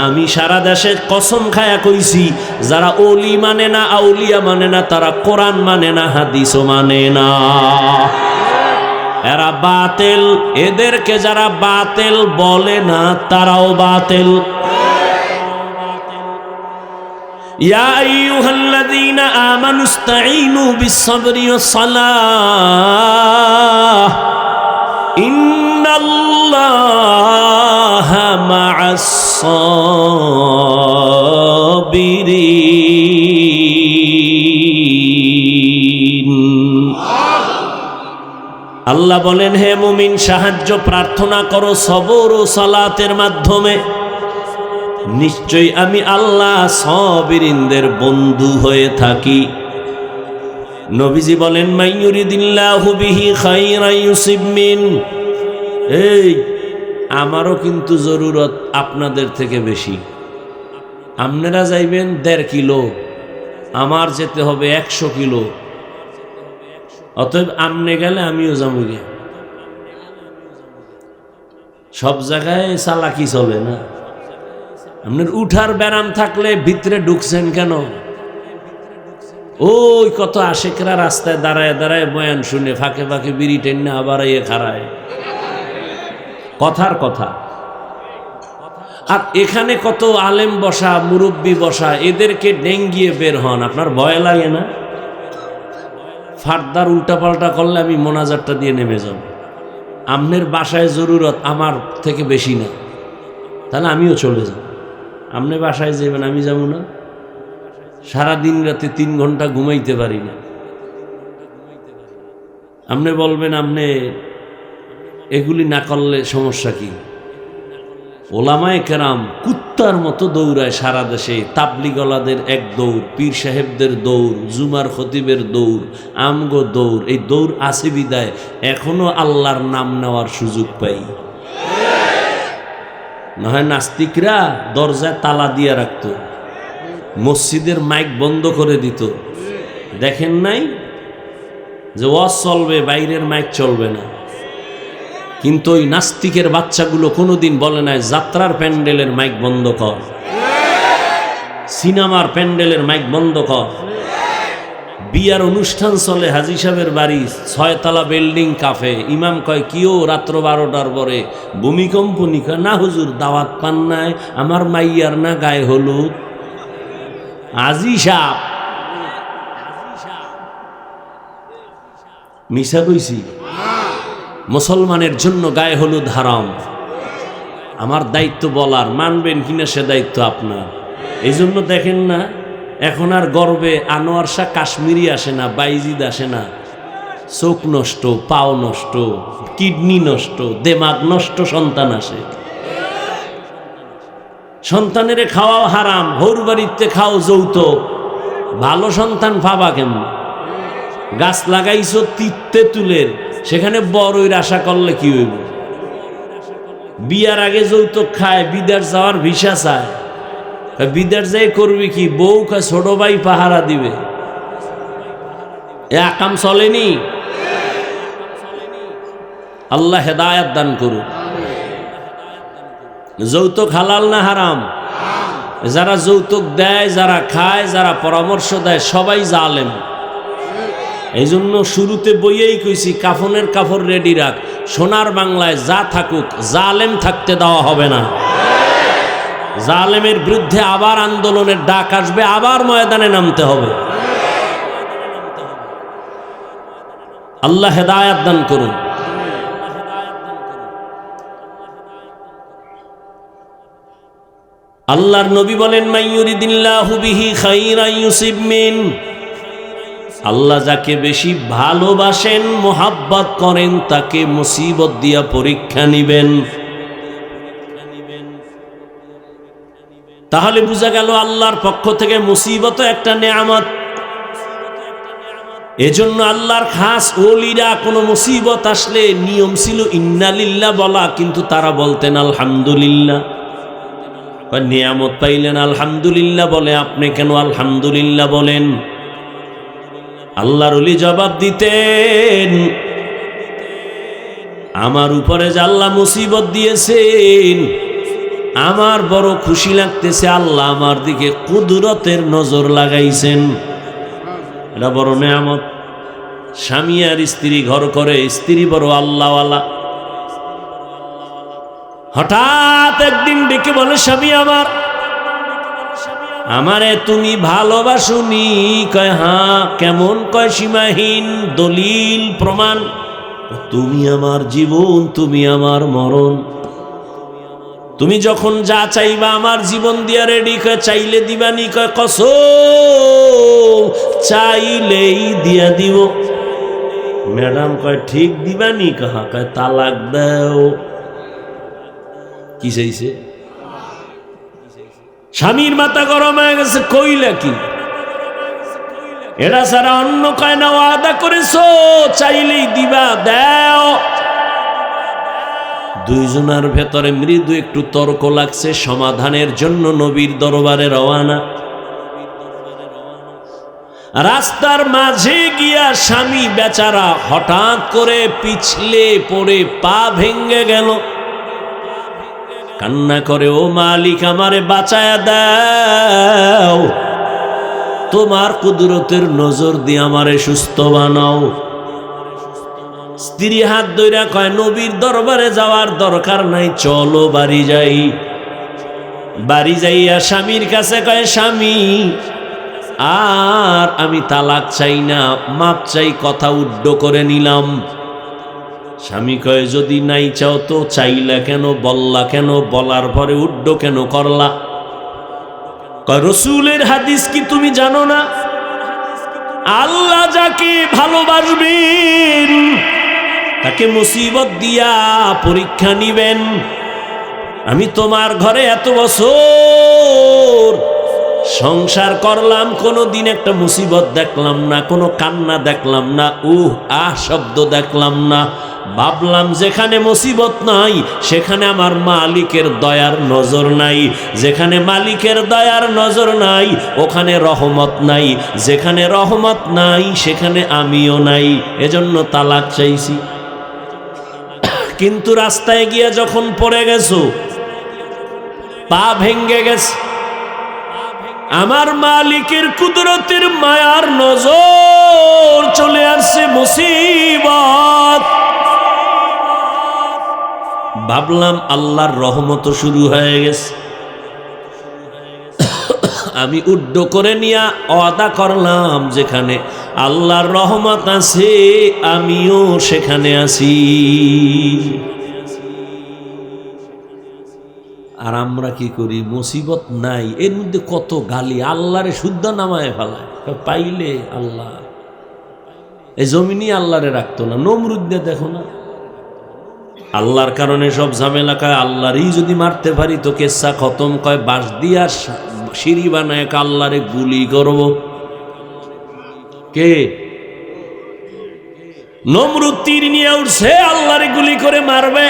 আমি সারা দেশে কসম খায়া কইছি, যারা অলি মানে না, আউলিয়া মানে না, তারা কোরআন মানে না, হাদিসও মানে না। এরা বাতিল। এদেরকে যারা বাতিল বলে না, তারাও বাতিল। ইয়া আইয়ুহাল্লাযীনা আমানুস্তাঈনু বিস-সাবরি ওয়াস-সালাহ ইন্নাল্লাহা মা'আস-সাবিরিন। আল্লাহ বলেন, হে মুমিন, সাহায্য প্রার্থনা করো সবর ও সালাতের মাধ্যমে। নিশ্চয়ই আমি আল্লাহ সাবিরিনদের বন্ধু হয়ে থাকি। নবীজি বলেন, মাইয়ুরিদিল্লাহু বিহি খাইরান ইউসিব মিন। এই আমারও কিন্তু জরুরত আপনাদের থেকে বেশি। আপনারা যাইবেন 1.5 কিলো, আমার যেতে হবে 100 কিলো। অতএব আমনে গেলে আমিও যাবো গে। সব জায়গায় চালাকি চলে না। আপনার উঠার ব্যারাম থাকলে ভিতরে ঢুকছেন কেন? ওই কত আশেকরা রাস্তায় দাঁড়ায় দাঁড়ায় বয়ান শুনে ফাঁকে ফাঁকে বিড়ি টেনে আবার ইয়ে খাড়ায়, কথার কথা। আর এখানে কত আলেম বসা, মুরব্বী বসা, এদেরকে ডেঙ্গিয়ে বের হন। আপনার ভয় লাগে না? ফারদার উল্টাপাল্টা করলে আমি মোনাজারটা দিয়ে নেমে যাব। আপনার বাসায় জরুরত আমার থেকে বেশি না, তাহলে আমিও চলে যাব। আপনি বাসায় যাবেন, আমি যাব না? সারাদিন রাতে 3 ঘন্টা ঘুমাইতে পারি না। আপনি বলবেন আপনি এগুলি না করলে সমস্যা কি? ওলামায়ে কেরাম কুত্তার মতো দৌড়ায় সারা দেশে। তাবলিগওয়ালাদের এক দৌড়, পীর সাহেবদের দৌড়, জুমার খতিবের দৌড়, আমগো দৌড়। এই দৌড় আছে বিদায় এখনো আল্লাহর নাম নেওয়ার সুযোগ পাই। না হয় নাস্তিকরা দরজায় তালা দিয়ে রাখত, মসজিদের মাইক বন্ধ করে দিত। দেখেন নাই যে ওয়াজ চলবে, বাইরের মাইক চলবে না। কিন্তু ওই নাস্তিকের বাচ্চাগুলো কোনোদিন বলে নাই যাত্রার প্যান্ডেলের মাইক বন্ধ কর, সিনেমার প্যান্ডেলের মাইক বন্ধ কর। বিয়ার অনুষ্ঠান চলে, হাজী সাহেবের বাড়ি, 6 তলা বিল্ডিং, কাফে। ইমাম কয় কিও রাত্র 12টার পরে ভূমিকম্প? নিকা না হুজুর, দাওয়াত পান নাই, আমার মাইয়ার না গায়ে হলুদ। হাজী সাহেব মিশা কইছি? মুসলমানের জন্য গায়ে হলুদ হারাম। আমার দায়িত্ব বলার, মানবেন কিনা সে দায়িত্ব আপনার। এই জন্য দেখেন না এখন আর গর্বে আনোয়ার শাহ কাশ্মীরি আসে না, বাইজিদ আসে না। চোখ নষ্ট, পাও নষ্ট, কিডনি নষ্ট, দেমাগ নষ্ট সন্তান আসে। সন্তানেরে খাওয়াও হারাম, হৌর বাড়িতে খাও যৌতুক। ভালো সন্তান পাবা কেমন? গাছ লাগাইছো তেঁতুলের, সেখানে বড়ইর আশা করলে কি হইব? বিয়ার আগে যৌতুক খায়, বিদেশ যাওয়ার ভিসা চায়। বিদেশ যাই করবি কি? বউ কা ছোট ভাই পাহারা দিবে। এ আকাম চলেনি। আল্লাহ হেদায়াত দান করুন। যৌতুক হালাল না হারাম? যারা যৌতুক দেয়, যারা খায়, যারা পরামর্শ দেয়, সবাই জালেম। এই জন্য শুরুতে বইয়েই কইছি, কাফনের কাপড় রেডি রাখ। সোনার বাংলায় যা থাকুক, জালেম থাকতে দেওয়া হবে না। জালেমের বিরুদ্ধে আবার আন্দোলনের ডাক আসবে, আবার ময়দানে নামতে হবে। আল্লাহ হেদায়াত দান করুন। আল্লাহর নবী বলেন, মাইয়ুরিদিল্লাহু বিহি খাইরান ইউসিব মিন। আল্লাহ যাকে বেশি ভালোবাসেন, মোহাব্বত করেন, তাকে মুসিবত দিয়া পরীক্ষা নিবেন। তাহলে বোঝা গেল আল্লাহর পক্ষ থেকে মুসিবত একটা নেয়ামত। এজন্য আল্লাহর খাস ওলিরা কোনো মুসিবত আসলে নিয়ম ছিল ইন্নালিল্লাহ বলা, কিন্তু তারা বলতেন আলহামদুলিল্লাহ। নিয়ামত পাইলেন আলহামদুলিল্লাহ বলে, আপনি কেন আলহামদুলিল্লাহ বলেন? আল্লাহর ওলি জবাব দিতেন, আমার উপরে যে আল্লাহ মুসিবত দিয়েছেন, আমার বড় খুশি লাগতেছে। আল্লাহ আমার দিকে কুদরতের নজর লাগাইছেন। এটা বড় নেয়ামত। স্বামী আর স্ত্রী ঘর করে, স্ত্রী বড় আল্লাহওয়ালা। হঠাৎ একদিন ডেকে বলে, স্বামী আমারে তুমি ভালোবাসুনি? কয় হ্যাঁ। কেমন? কয় সীমাহীন। দলিল প্রমাণ। তুমি আমার জীবন, তুমি আমার মরণ। তুমি যখন যা চাইবা আমার জীবন দিয়া রেডি। কয় চাইলে দিবানি? কয় কসম চাইলেই দিয়া দিব। ম্যাডাম কয় ঠিক দিবানি? কয় তালাক দাও। কি চাইছে? স্বামীর মাথা গরম হয়ে গেছে। কইলা কি? এরা সারা অন্য কয় না, ওয়াদা করেছো চাইলেই দিবা, দাও। দুইজনের ভেতরে মৃদু একটু তর্ক লাগছে। সমাধানের জন্য নবীর দরবারে রওয়ানা। রাস্তার মাঝে গিয়া স্বামী বেচারা হঠাৎ করে পিছলে পড়ে পা ভেঙ্গে গেল। কান্না করে, ও মালিক আমারে বাঁচায়া দাও, তোমার কুদরতের নজর দিয়ে আমারে সুস্থ বানাও। স্ত্রী হাত ধইরা কয়, নবীর দরবারে যাওয়ার দরকার নাই, চলো বাড়ি যাই। বাড়ি যাইয়া স্বামীর কাছে কয়, স্বামী আর আমি তালাক চাই না, মাপ চাই, কথা উড্ড করে নিলাম। স্বামী কয়, যদি নাই চাও তো চাইলা কেন? বললা কেন? বলার পরে উড্ড কেন করলা? কয়, রসুলের হাদিস কি তুমি জানো না? আল্লাহ যাকে ভালোবাসবেন তাকে মুসিবত দিয়া পরীক্ষা নিবেন। আমি তোমার ঘরে এত বছর সংসার করলাম, কোনো দিন একটা মুসিবত দেখলাম না, কোনো কান্না দেখলাম না, শব্দ দেখলাম না। ভাবলাম যেখানে মুসিবত নাই সেখানে আমার মালিকের দয়ার নজর নাই। যেখানে মালিকের দয়ার নজর নাই ওখানে রহমত নাই। যেখানে রহমত নাই সেখানে আমিও নাই। এজন্য তালাক চাইছি। কিন্তু রাস্তায় গিয়ে যখন পড়ে গেছো, পা ভেঙ্গে গেছে, আমার মালিকের কুদরতের মায়ার নজর চলে আসছে, মুসিবত। ভাবলাম আল্লাহর রহমত শুরু হয়ে গেছে। আমি উড্ড করে নিয়া ওয়াদা করলাম, যেখানে আল্লাহর রহমত আছে আমিও সেখানে আছি। আর আমরা কি করি? মুসিবত নাই, এর মধ্যে কত গালি, আল্লাহরে শুদ্ধ নামায় ফেলায়। পাইলে আল্লাহ, এই জমিনই আল্লাহরে রাখতো না। নমরুদ্দে দেখো না, আল্লাহর কারণে সব ঝামেলা। কয় আল্লাহরই যদি মারতে পারি তো কেসা খতম। কয় বাঁশ দিয়া সিঁড়ি বানায় আল্লাহরে গুলি করব। কে? নমরুদ তীর নিয়ে উঠছে, আল্লাহরে গুলি করে মারবে।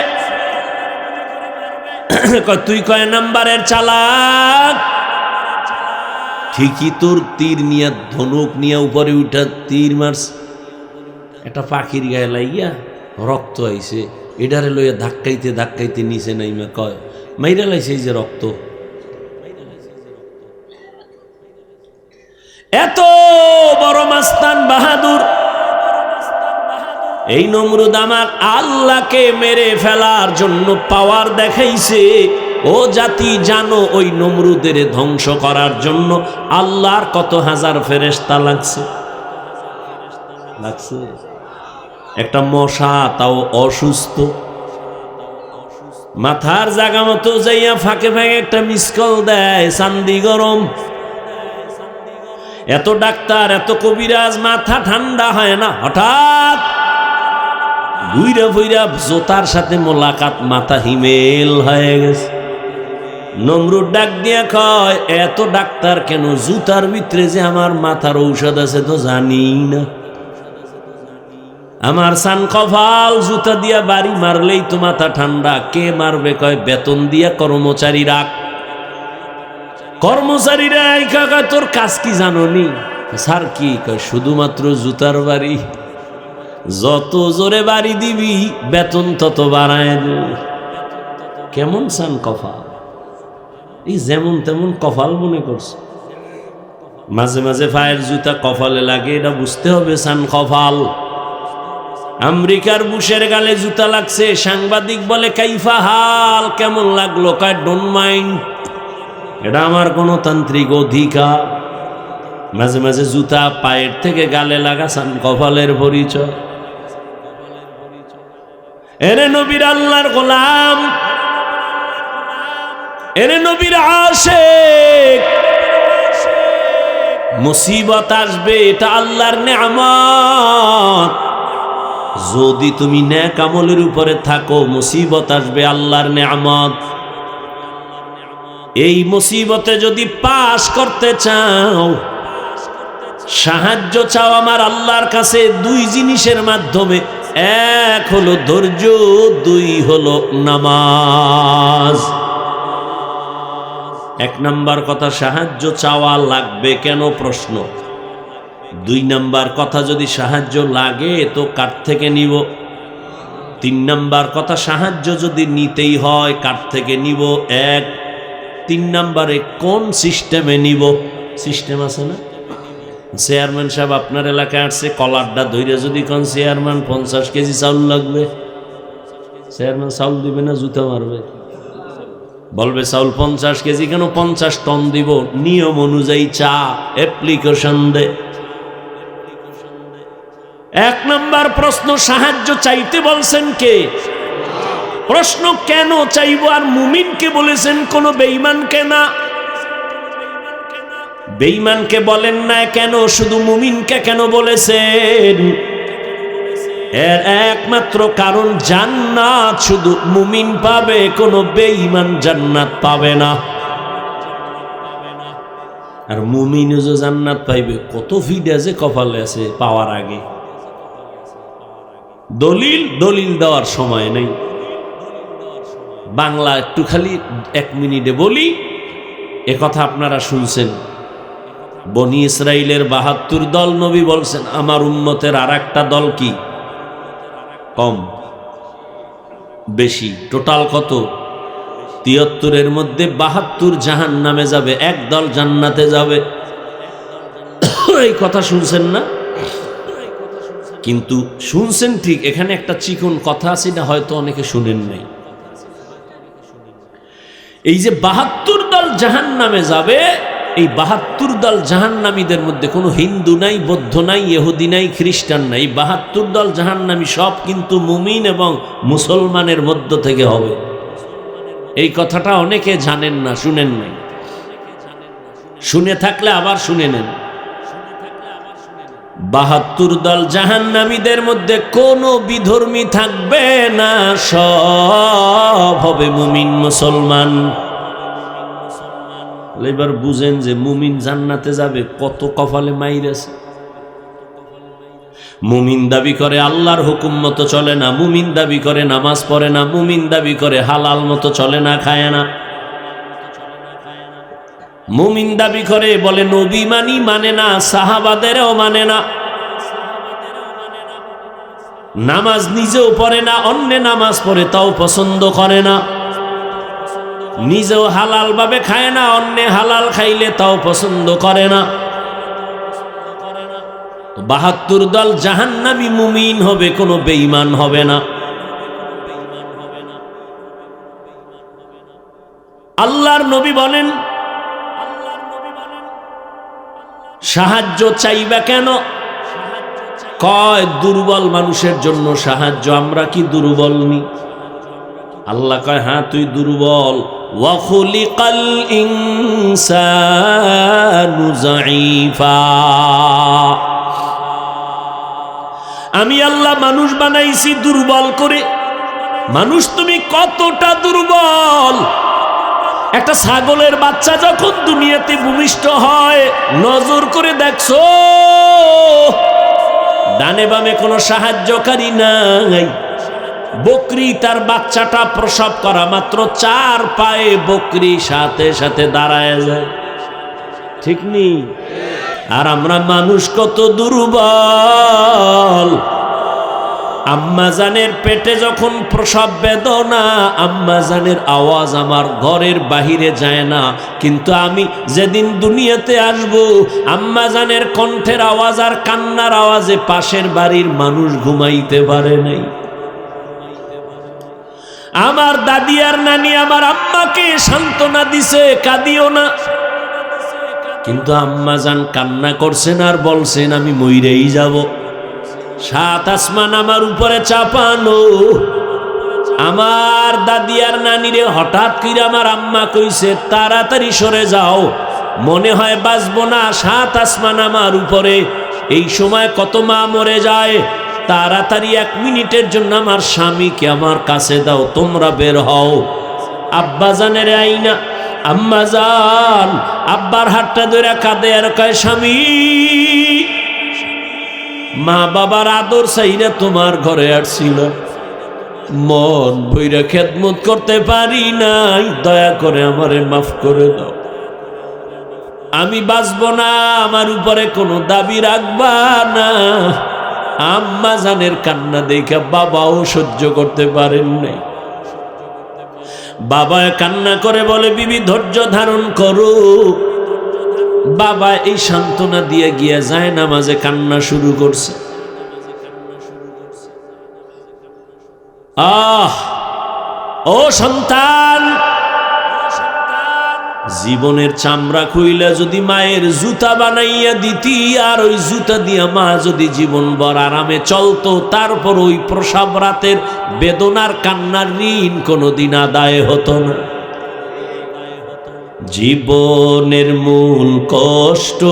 কয় তুই কয় নাম্বারের চালাক? ঠিকই তোর তীর নিয়ে ধনুক নিয়ে উপরে উঠা তীর মারস, একটা পাখির গায়ে লাইয়া রক্ত আইছে, এডারে লইয়া ধাক্কাইতে ধাক্কাইতে নিচে নাইমা কয় মাইরা লাইছে এই যে রক্ত। এত বড় মাস্তান বাহাদুর এই নমরুদ আমার আল্লাহকে মেরে ফেলার জন্য পাওয়ার দেখাইছে। ও জাতি জানো ওই নমরুদের ধ্বংস করার জন্য আল্লাহর কত হাজার ফেরেশতা লাগছে। একটা মশা তাও অসুস্থ, মাথার জায়গা মতো যাইয়া ফাঁকে ফাঁকে একটা মিসকল দেয়, চান্দি গরম। এত ডাক্তার এত কবিরাজ, মাথা ঠান্ডা হয় না, হঠাৎ ঘুইরা ফুইরা জোতার সাথে মোলাকাত, মাথা হিমেল হয়ে গেছে। নমরুদ ডাক দিয়া কয় এত ডাক্তার কেন? জুতার ভিতরে যে আমার মাথার ঔষধ আছে তো জানি না। আমার সান কপাল, জুতা দিয়া বাড়ি মারলেই তো মাথা ঠান্ডা। কে মারবে? কয় বেতন দিয়া কর্মচারী রাখ। কর্মচারীরা কয় তোর কাজ কি জানো নি? স্যার কি? কয় শুধুমাত্র জুতার বাড়ি, যত জোরে বাড়ি দিবি বেতন তত বাড়ায় দেবে। কেমন সান কপাল! এই যেমন তেমন কপাল মনে করছে। মাঝে মাঝে পায়ের জুতা কপালে লাগে, এটা বুঝতে হবে সান কপাল। আমেরিকার বুশের গালে জুতা লাগছে, সাংবাদিক বলে কাইফা হাল, কেমন লাগলো? কয় ডোন্ট মাইন্ড, এটা আমার গণতান্ত্রিক অধিকার। মাঝে মাঝে জুতা পায়ের থেকে গালে লাগা সান কপালের পরিচয়। এরে নবীর আল্লাহর গোলাম, এরে নবীর আশিক, মুসিবত আসবে, এটা আল্লাহর নেয়ামত। যদি তুমি নেক আমলের উপরে থাকো, মুসিবত আসবে, আল্লাহর নেয়ামত। এই মুসিবতে যদি পাস করতে চাও, সাহায্য চাও আমার আল্লাহর কাছে দুই জিনিসের মাধ্যমে। এক হলো ধৈর্য, দুই হলো নামাজ। এক নাম্বার কথা, সাহায্য চাওয়া লাগবে কেন প্রশ্ন। দুই নাম্বার কথা, যদি সাহায্য লাগে তো কার থেকে নিব। তিন নাম্বার কথা, সাহায্য যদি নিতেই হয় কার থেকে নিব। এক। তিন নাম্বারে কোন সিস্টেমে নিব। সিস্টেম আছে না? চেয়ারম্যান সাহেব আপনার এলাকায় আসছে, কলারটা ধৈর্য যদি কোন চেয়ারম্যান 50 কেজি চাউল লাগবে, চেয়ারম্যান চাউল দিবে না জুতা মারবে? বলবে চাউল 50 কেজি কেন, 50 টন দিব। নিয়ম অনুযায়ী চা অ্যাপ্লিকেশন দে। এক নাম্বার প্রশ্ন, সাহায্য চাইতে বলছেন কে? প্রশ্ন কেন চাইব? আর মুমিনকে বলেছেন, কোন বেঈমানকে না। বেঈমানকে বলেন না কেন, শুধু মুমিনকে কেন বলেছেন? এর একমাত্র কারণ, জান্নাত শুধু মুমিন পাবে, কোন বেঈমান জান্নাত পাবে না। আর মুমিনও যে জান্নাত পাইবে, কত ভিড় যে কপালে আছে পাওয়ার আগে। দলিল দেওয়ার সময় নেই। বাংলা একটু খালি 1 মিনিটে বলি। এ কথা আপনারা শুনছেন, বনি ইসরাইলের 72 দল, নবী বলছেন আমার উম্মতের আর একটা দল কি? কম বেশি টোটাল কত? 73-এর মধ্যে 72 জাহান্নামে যাবে, এক দল জান্নাতে যাবে। এই কথা শুনছেন না? কিন্তু শুনছেন ঠিক, এখানে একটা চিকন কথা আছে, না হয়তো অনেকে শুনেন নাই। এই যে 72 দল জাহান্নামে যাবে, এই 72 দল জাহান্নামীদের মধ্যে কোনো হিন্দু নাই, বৌদ্ধ নাই, ইহুদি নাই, খ্রিস্টান নাই। 72 দল জাহান্নামী সব কিন্তু মুমিন এবং মুসলমানের মধ্য থেকে হবে। এই কথাটা অনেকে জানেন না, শুনেন নাই। শুনে থাকলে আবার শুনে নেন। 72 দল জাহান্নামীদের মধ্যে কোনো বিধর্মী থাকবে না, সব হবে মুমিন মুসলমান। এবার বুঝেন যে মুমিন জান্নাতে যাবে, কত কপালে মাইর আছে। মুমিন দাবি করে আল্লাহর হুকুম মতো চলে না, মুমিন দাবি করে নামাজ পড়ে না, মুমিন দাবি করে হালাল মতো চলে না, খায় না। মুমিন দাবি করে বলে নবী মানি, মানে না, সাহাবাদেরও মানে না। নামাজ নিজেও পড়ে না, অন্য নামাজ পড়ে তাও পছন্দ করে না। নিজেও হালাল ভাবে খায় না, অন্য হালাল খাইলে তাও পছন্দ করে না। ৭২ দল জাহান্নামী, মুমিন হবে, কোনো বেঈমান হবে না। আল্লাহর নবী বলেন সাহায্য চাইবা কেন? কয় দুর্বল মানুষের জন্য সাহায্য। আমরা কি দুর্বল নি? আল্লাহ কয় হ্যাঁ তুই দুর্বল। ওয়া খুলিকাল ইনসানু যায়ীফা, আমি আল্লাহ মানুষ বানাইছি দুর্বল করে। মানুষ তুমি কতটা দুর্বল! একটা ছাগলের বাচ্চা যখন দুনিয়াতে ভূমিষ্ঠ হয়, নজর করে দেখছো ডানে বামে কোনো সাহায্যকারী নাই। বকরি তার বাচ্চাটা প্রসব করা মাত্র 4 পায়ে বকরি সাথে সাথে দাঁড়ায় যায়, ঠিক নেই? আর আমরা মানুষ কত দুর্বল! আম্মাজানের পেটে যখন প্রসব বেদনা, আম্মাজানের আওয়াজ আমার ঘরের বাহিরে যায় না, কিন্তু আমি যেদিন দুনিয়াতে আসব, আম্মাজানের কণ্ঠের আওয়াজ আর কান্নার আওয়াজে পাশের বাড়ির মানুষ ঘুমাইতে পারে নাই। আমার দাদি আর নানি আমার আম্মাকে সান্ত্বনা দিছে, কাঁদিও না, কিন্তু আম্মাজান কান্না করছেন আর বলছেন আমি মইরেই যাব। 7 আসমান আমার উপরে চাপানো। আমার দাদি আর নানিরে হঠাৎ করে আমার আম্মা কইছে তাড়াতাড়ি সরে যাও, মনে হয় বাঁচবো না, 7 আসমান আমার উপরে। এই সময় কত মা মরে যায়। তাড়াতাড়ি 1 মিনিটের জন্য আমার স্বামীকে আমার কাছে দাও, তোমরা বের হও। আব্বাজানের আইনা আম্মাজান আব্বার হাতটা ধরে কাঁদে আর কয় স্বামী, মা বাবার আদর চাইরা তোমার ঘরে আসছিল, মন ভইরা খেদমত করতে পারি নাই, দয়া করে আমারে মাফ করে দাও। আমি বাঁচবো না, আমার উপরে কোনো দাবি রাখবা না। আম্মা জানের কান্না দেখে বাবাও সহ্য করতে পারেন নাই। বাবা কান্না করে বলে বিবি ধৈর্য ধারণ করো। বাবা এই সান্ত্বনা দিয়ে গিয়ে যায় নামাজে কান্না শুরু করছে। ও সন্তান, জীবনের চামড়া খুইলা যদি মায়ের জুতা বানাইয়া দিতি, আর ওই জুতা দিয়া মা যদি জীবনভর আরামে চলতো, তারপর ওই প্রসব রাতের বেদনার কান্নার ঋণ কোনোদিন আদায় হতো না। জীবনের মূল কষ্ট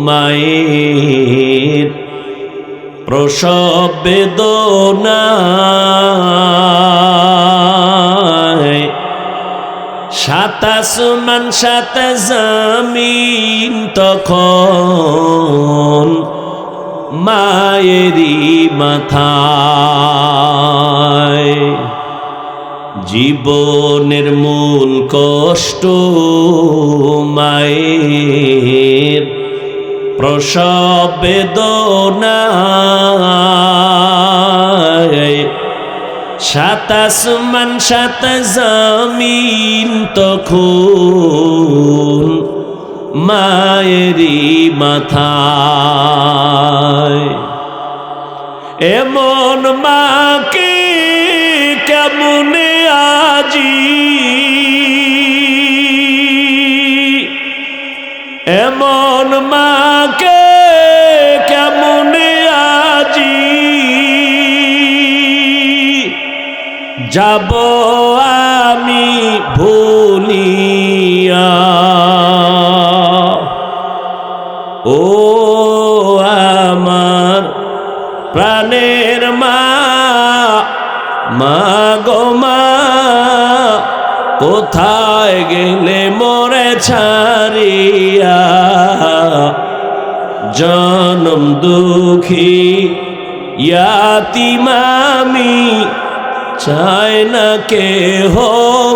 মায়ের প্রসব বেদনা, 7 আসমান 7 জমিন তখন মায়েরই মাথায়। জীবনের মূল কষ্ট মায়ের প্রসব বেদনা, 7 আসমান 7 জমিন তখন মায়েরই মাথায়। এমন মাকে কেমনে আজি, এমন মাকে কেমনে আজি যাব আমি ভুলিয়া। ও আমার প্রাণের মা, মা গো মা, কোথায় গেলে মোরে ছাড়িয়া, জনম দুঃখী ইয়াতিম আমি, চায় না কেহ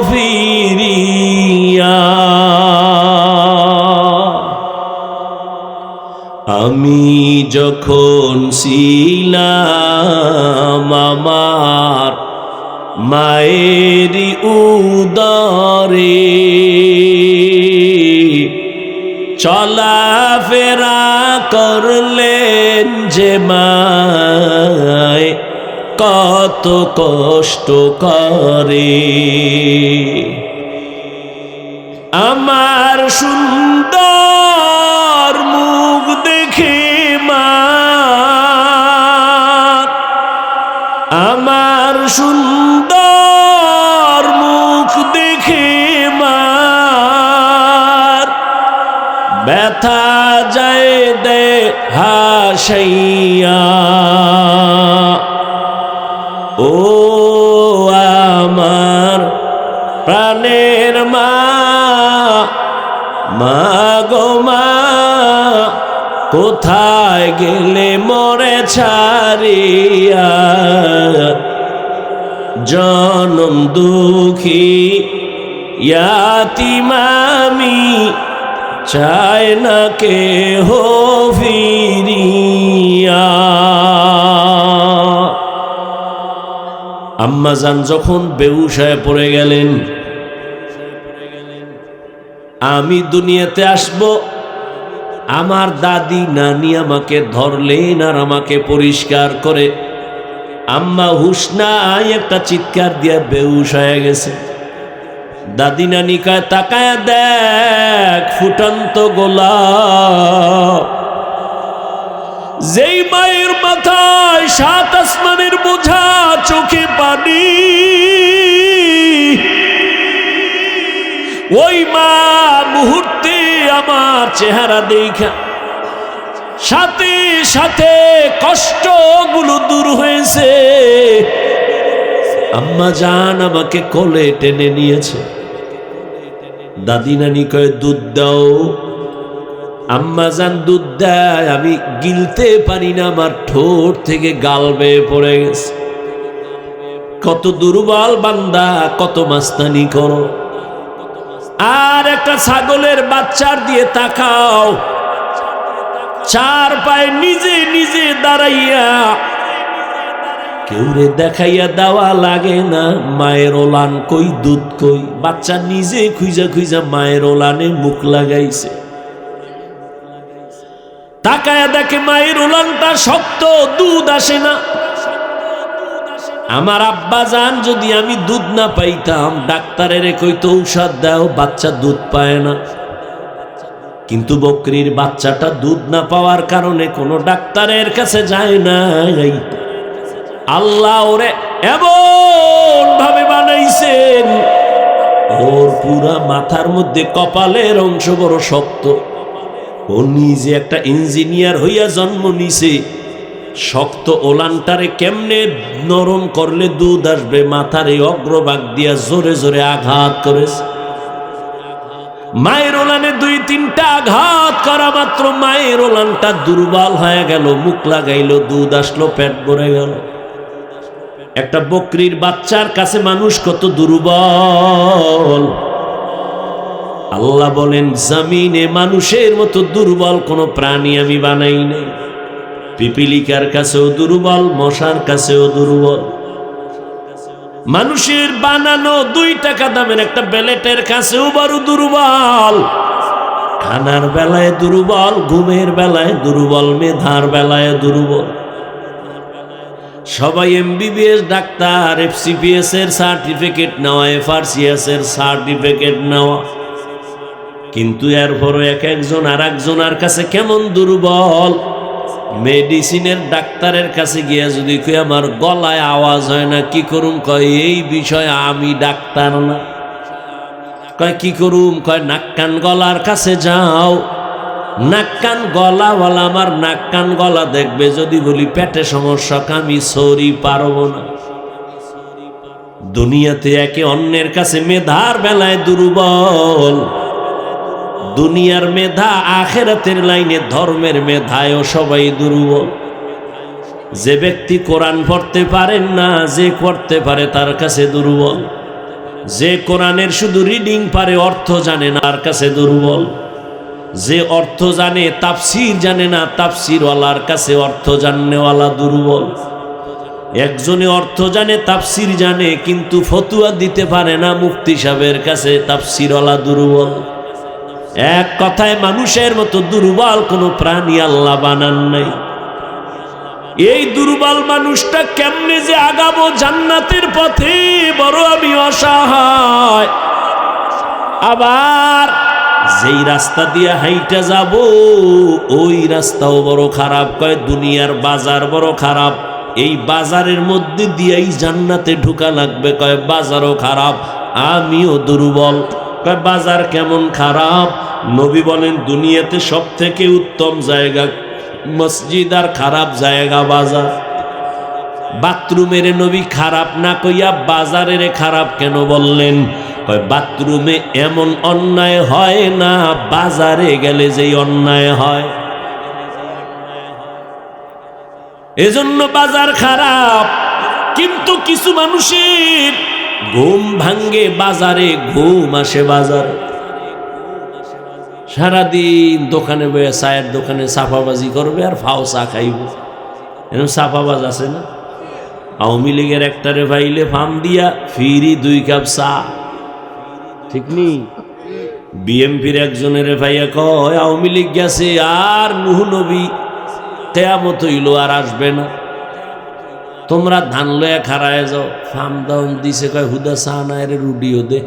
ফিরিয়া। আমি যখন ছিলাম আমার মায়েরই উদরে, চলাফেরা করলেন যে মায় কত কষ্ট করে। আমার সুন্দর মুখ দেখে মা, আমার সুন্দর মুখ দেখে মা, ব্যথা যায় দে হাসাইয়া। ও আমার প্রাণের মা, মা গো মা, কোথায় গেলে মোরে ছাড়িয়া। জনম দুঃখী ইয়াতিম আমি, চায় না কেহ ফিরিয়া। আম্মাজান যখন বেহুশ হয়ে পড়ে গেলেন, আমি দুনিয়াতে আসব, আমার দাদি নানি আমাকে ধরলেন আর আমাকে পরিষ্কার করে আম্মা হুশ নাই একটা চিৎকার দিয়ে বেহুশ হয়ে গেছে। দাদি নানি কয় তাকায়া দেখ ফুটন্ত গোলাপ। যেই মায়ের মাথায় সাত আসমানের বোঝা, চোখে পানি, ওই মা মুহূর্তে আমার চেহারা দেখা সাথে সাথে কষ্টগুলো দূর হয়েছে। আম্মা জান আমাকে কোলে টেনে নিয়েছে। দাদি নানি কয় দুধ দাও। আম্মা জান দুধ দেয়, আমি গিলতে পারি না, আমার ঠোঁট থেকে গাল বেয়ে পড়ে গেছে। কত দুর্বল বান্দা, কত মাস্তানি করো। আর একটা ছাগলের বাচ্চার দিয়ে তাকাও, চার পায়ে নিজে নিজে দাঁড়াইয়া, কেউরে দেখাইয়া দেওয়া লাগে না মায়ের ওলান কই দুধ কই। বাচ্চা নিজে খুঁজা খুঁজা মায়ের ওলানে মুখ লাগাইছে। তাকায়া দেখে মায়ের ওলানটা শক্ত, দুধ আসে না। আমার আব্বা জান যদি আমি দুধ না পাইতাম, ডাক্তারের কইতো ঔষধ দাও, বাচ্চা দুধ পায় না। কিন্তু বকরির বাচ্চাটা দুধ না পাওয়ার কারণে কোনো ডাক্তারের কাছে যায় না। আল্লাহ ওরে এমন ভাবে বানাইছেন, ওর পুরা মাথার মধ্যে কপালের অংশ বড় শক্ত। ও নিজে একটা ইঞ্জিনিয়ার হইয়া জন্ম নিছে। শক্ত ওলানটারে কেমনে নরম করলে দুধ আসবে, মাথার এই অগ্রভাগ দিয়া জোরে জোরে আঘাত করেছে। মায়ের ওলানে দুই তিনটা আঘাত করা মাত্র মায়ের ওলানটা দুর্বল হয়ে গেল, মুখ লাগাইল, দুধ আসলো, পেট ভরে গেল। একটা বকরির বাচ্চার কাছে মানুষ কত দুর্বল। আল্লাহ বলেন জমিনে মানুষের মতো দুর্বল কোন প্রাণী আমি বানাই নাই। পিপিলিকার কাছেও দুর্বল, মশার কাছেও দুর্বল। মানুষের বানানো 2 টাকা দামের একটা বেলেটের কাছেও বড় দুর্বল। খানার বেলায় দুর্বল, ঘুমের বেলায় দুর্বল, মেধার বেলায় দুর্বল। সবাই এমবিবিএস ডাক্তার, এফসিপিএস এর সার্টিফিকেট নেওয়া, এফআরসিএস এর সার্টিফিকেট নেওয়া, কিন্তু এরপরও এক একজন আর একজনের কাছে কেমন দুর্বল। মেডিসিনের ডাক্তারের কাছে গিয়া যদি কই আমার গলায় আওয়াজ হয় না, কি করুম? কয় এই বিষয়ে আমি ডাক্তার না। কয় কি করুম? কয় নাক কান গলার কাছে যাও। নাক কান গলাওয়ালা আমার নাক কান গলা দেখবে, যদি বলি পেটে সমস্যা, আমি সরি পারবো না। দুনিয়াতে একে অন্যের কাছে মেধার বেলায় দুর্বল, দুনিয়ার মেধা আখিরাতের লাইনে ধর্মের মেধায়ও সবাই দুর্বল। যে ব্যক্তি কোরআন পড়তে পারেন না, যে করতে পারে তার কাছে দুর্বল। যে কোরআনের শুধু রিডিং পারে, অর্থ জানে না, তার কাছে দুর্বল। যে অর্থ জানে, তাফসির জানে না, তাফসিরওয়ালার কাছে অর্থ জাননেওয়ালা দুর্বল। একজনে অর্থ জানে, তাফসির জানে, কিন্তু ফতুয়া দিতে পারে না, মুফতি সাহেবের কাছে তাফসিরওয়ালা দুর্বল। এক কথায় মানুষের মতো দুর্বল কোনো প্রাণী আল্লাহ বানান নাই। এই দুর্বল মানুষটা কেমনে যে আগাবো জান্নাতের পথে, বড় আমি অসহায়। আবার যেই রাস্তা দিয়ে হাইটা যাব ওই রাস্তাও বড় খারাপ। কয় দুনিয়ার বাজার বড় খারাপ, এই বাজারের মধ্যে দিয়েই জান্নাতে ঢুকা লাগবে। কয় বাজারও খারাপ, আমিও দুর্বল। কয় বাজার কেমন খারাপ? নবী বলেন দুনিয়াতে সব থেকে উত্তম জায়গা মসজিদ, আর খারাপ জায়গা বাজার। বাথরুমের নবী খারাপ না কইয়া বাজারের খারাপ কেন বললেন? কয় বাথরুমে এমন অন্যায় হয় না, বাজারে গেলে যেই অন্যায় হয়। এজন্য বাজার খারাপ। কিন্তু কিছু মানুষের ঘুম ভাঙ্গে বাজারে, ঘুম আসে বাজারে। সারাদিন দোকানে বয়ে, চায়ের দোকানে সাফাবাজি করবে আর ফাও চা খাইব। এরকম সাফাবাজ আছে না? আওয়ামী লীগের একটারে ভাইলে ফার্ম দিয়া ফিরি 2 কাপ চা, ঠিক নি? বিএমপির একজনের ভাইয়া কয় আওয়ামী লীগ গেছে আর নুহ নবী কেয়ামত হইল আর আসবে না, তোমরা ধান লয়া খারায় যাও। ফার্ম দাম দিছে, কয় হুদা চা না, এর রুডিও দে।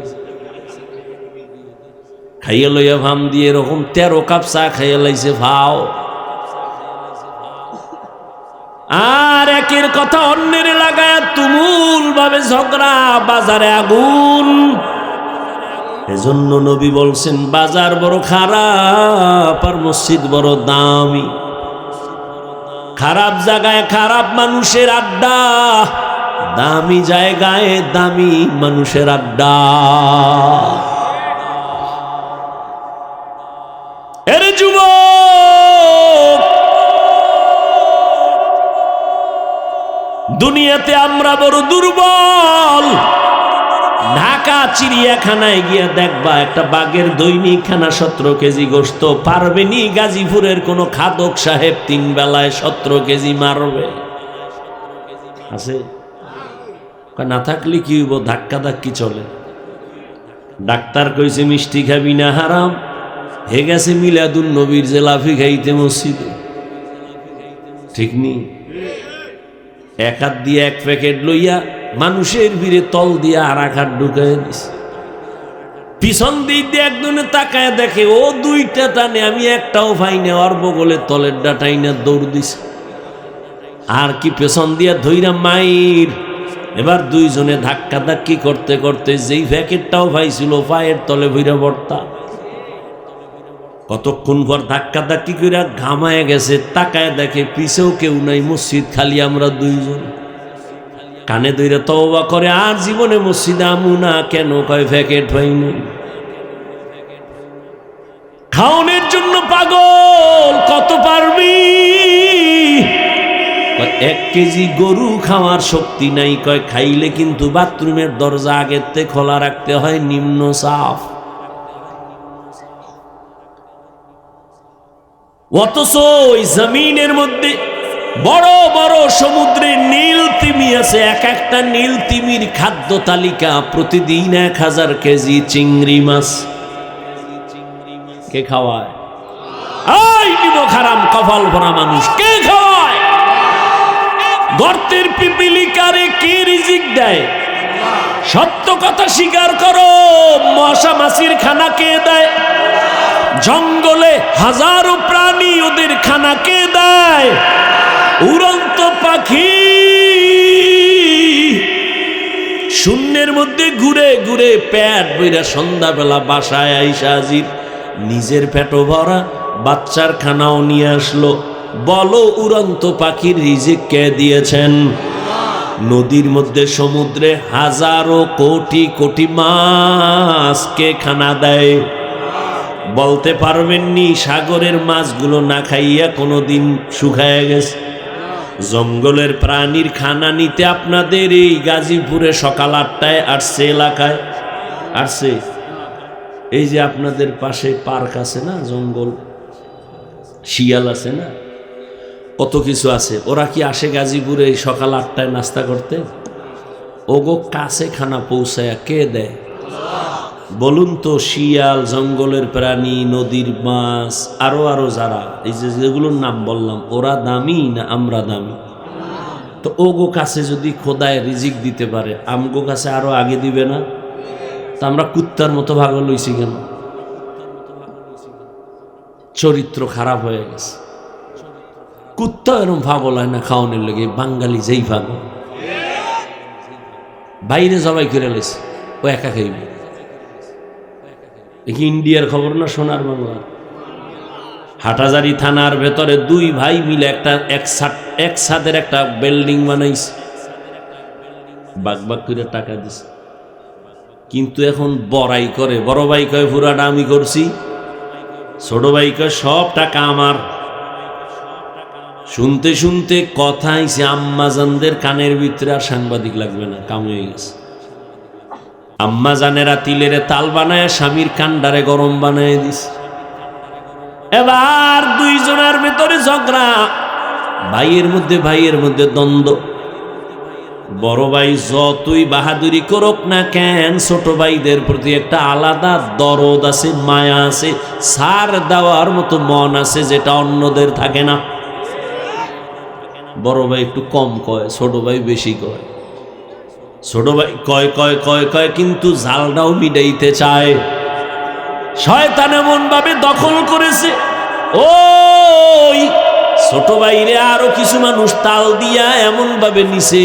খাইয়া লইয়া ফার্ম দিয়ে এরকম 13 কাপ চা খাইয়া লাইছে ফাও। আর একের কথা অন্যের লাগায় তুমুল ভাবে ঝগড়া, বাজারে আগুন। এজন্য নবী বলছেন বাজার বড় খারাপ আর মসজিদ বড় দামি। খারাপ জায়গায় খারাপ মানুষের আড্ডা, দামি জায়গায় দামি মানুষের আড্ডা। এর যুবক, দুনিয়াতে আমরা বড় দুর্বল। ঢাকা চিড়িয়াখানায় গিয়া দেখবা একটা বাঘের দৈনিক খানা 17 কেজি গোশত পারবেনি। গাজীপুরের কোন খাদক সাহেব 3 বেলায় 17 কেজি মারবে? আছে? না থাকলে কি হইব? ধাক্কা ধাক্কি চলে। ডাক্তার কইছে মিষ্টি খাবি না, হারাম। হে গেছে মিলাদুন নবীর জেলাফি খাইতে মসজিদে, ঠিক নি? এক হাত দিয়ে 1 প্যাকেট লইয়া মানুষের ভিড়ে তল দিয়ে আর 1 হাত ঢুকাই দিছে। পিছন দিক দিয়ে একজনে তাকায় দেখে ও 2টা টানে, আমি একটাও পাই না। ওর বগলে তলের ডাটাই না দৌড় দিছে। আর কি পেছন দিয়া ধইরা মাইর। এবার 2 জনে ধাক্কা ধাক্কি করতে করতে যেই প্যাকেটটাও পাইছিল পায়ের তলে ভইরা ভর্তা। কতক্ষণ পর ধাক্কা ধাক্কি কইরা ঘামায় গেছে, তাকায় দেখে পিছেও কেউ নাই, মসজিদ খালি, আমরা 2 জন। কানে দইরা তওবা করে, আর জীবনে মসজিদে আমু না। কেন? কয় প্যাকেট পাই নাই। খাওনের জন্য পাগল। কত পারবি? 1 কেজি গরু খাওয়ার শক্তি নাই। কয় খাইলে কিন্তু বাথরুমের দরজা আগের থেকে খোলা রাখতে হয়, নিম্ন চাপ। অথচ ওই জমিনের মধ্যে বড় বড় সমুদ্রে নীল তিমি আছে। একটা নীল তিমির খাদ্য তালিকা প্রতিদিন 1000 কেজি চিংড়ি মাছ। কে খাওয়ায়? এই নিমক হারাম কপাল ভরা মানুষ কে খাওয়ায়? গর্তের পিপিলিকারে কে রিজিক দেয়? সত্য কথা স্বীকার করো। মশা মাছির খানা কে দেয়? জঙ্গলে হাজারো প্রাণী, ওদের খানা কে দেয়? উড়ন্ত পাখি শূন্যের মধ্যে ঘুরে ঘুরে পেট বইরা সন্ধ্যাবেলা বাসায় আইসা হাজির, নিজের পেটও ভরা, বাচ্চার খানাও নিয়ে আসলো। বলো উড়ন্ত পাখির রিজিক কে দিয়েছেন? নদীর মধ্যে সমুদ্রে হাজারো কোটি কোটি মাছ কে খানা দেয়? বলতে পারবেননি সাগরের মাছগুলো না খাইয়া কোনোদিন শুকায় গেছে? জঙ্গলের প্রাণীর খানা নিতে আপনাদের এই গাজীপুরে সকাল 8টায় আসছে, এলাকায় আসছে। এই যে আপনাদের পাশে পার্ক আছে না, জঙ্গল, শিয়াল আছে না, কত কিছু আছে। ওরা কি আসে গাজীপুরে এই সকাল 8টায় নাস্তা করতে? ওগো কাছে খানা পৌঁছায়া কে দেয় বলুন তো? শিয়াল, জঙ্গলের প্রাণী, নদীর মাছ, আরো যারা এই যেগুলোর নাম বললাম, ওরা দামি না আমরা দামি? তো ওগো কাছে যদি খোদায় রিজিক দিতে পারে, আমগো কাছে আরো আগে দিবে না? তা আমরা কুত্তার মতো ভাগল হইছি কেন? চরিত্র খারাপ হয়ে গেছে। কুত্তা এরকম পাগল হয় না খাওয়ানোর লেগে, বাঙালি যেই পাগল। বাইরে জবাই করে লেছে, ও একা খাইবে। দেখি ইন্ডিয়ার খবর না সোনার বাংলা? হাটাজারি থানার ভেতরে 2 ভাই মিলে একসাথে একটা বিল্ডিং বানাইছে, বাগ করে টাকা দিছে। কিন্তু এখন বড়াই করে, বড় ভাই কয় পুরাটা আমি করছি, ছোট ভাই কয় সব টাকা আমার। শুনতে শুনতে কথা আইছে আম্মাজানদের কানের ভিতরে, আর সাংবাদিক লাগবে না, কাম হয়ে গেছে। আম্মাজানেরা তিলের তাল বানায় স্বামীর কান্ডারে গরম বানায় দিছে। এবার 2 জনের ভেতরে ঝগড়া, ভাইয়ের মধ্যে দ্বন্দ্ব। বড় ভাই যতই বাহাদুরি করুক না কেন, ছোট ভাইদের প্রতি একটা আলাদা দরদ আছে, মায়া আছে, সার দেওয়ার মতো মন আছে, যেটা অন্যদের থাকে না। বড় ভাই একটু কম কয়, ছোট ভাই বেশি কয়। ছোট ভাই কয় কয় কয় কয় কিন্তু জালটাও মিটাইতে চায়। শয়তান এমন ভাবে দখল করেছে, ওই ছোট ভাইরে আরো কিছু মানুষ তাল দিয়া এমন ভাবে নিছে,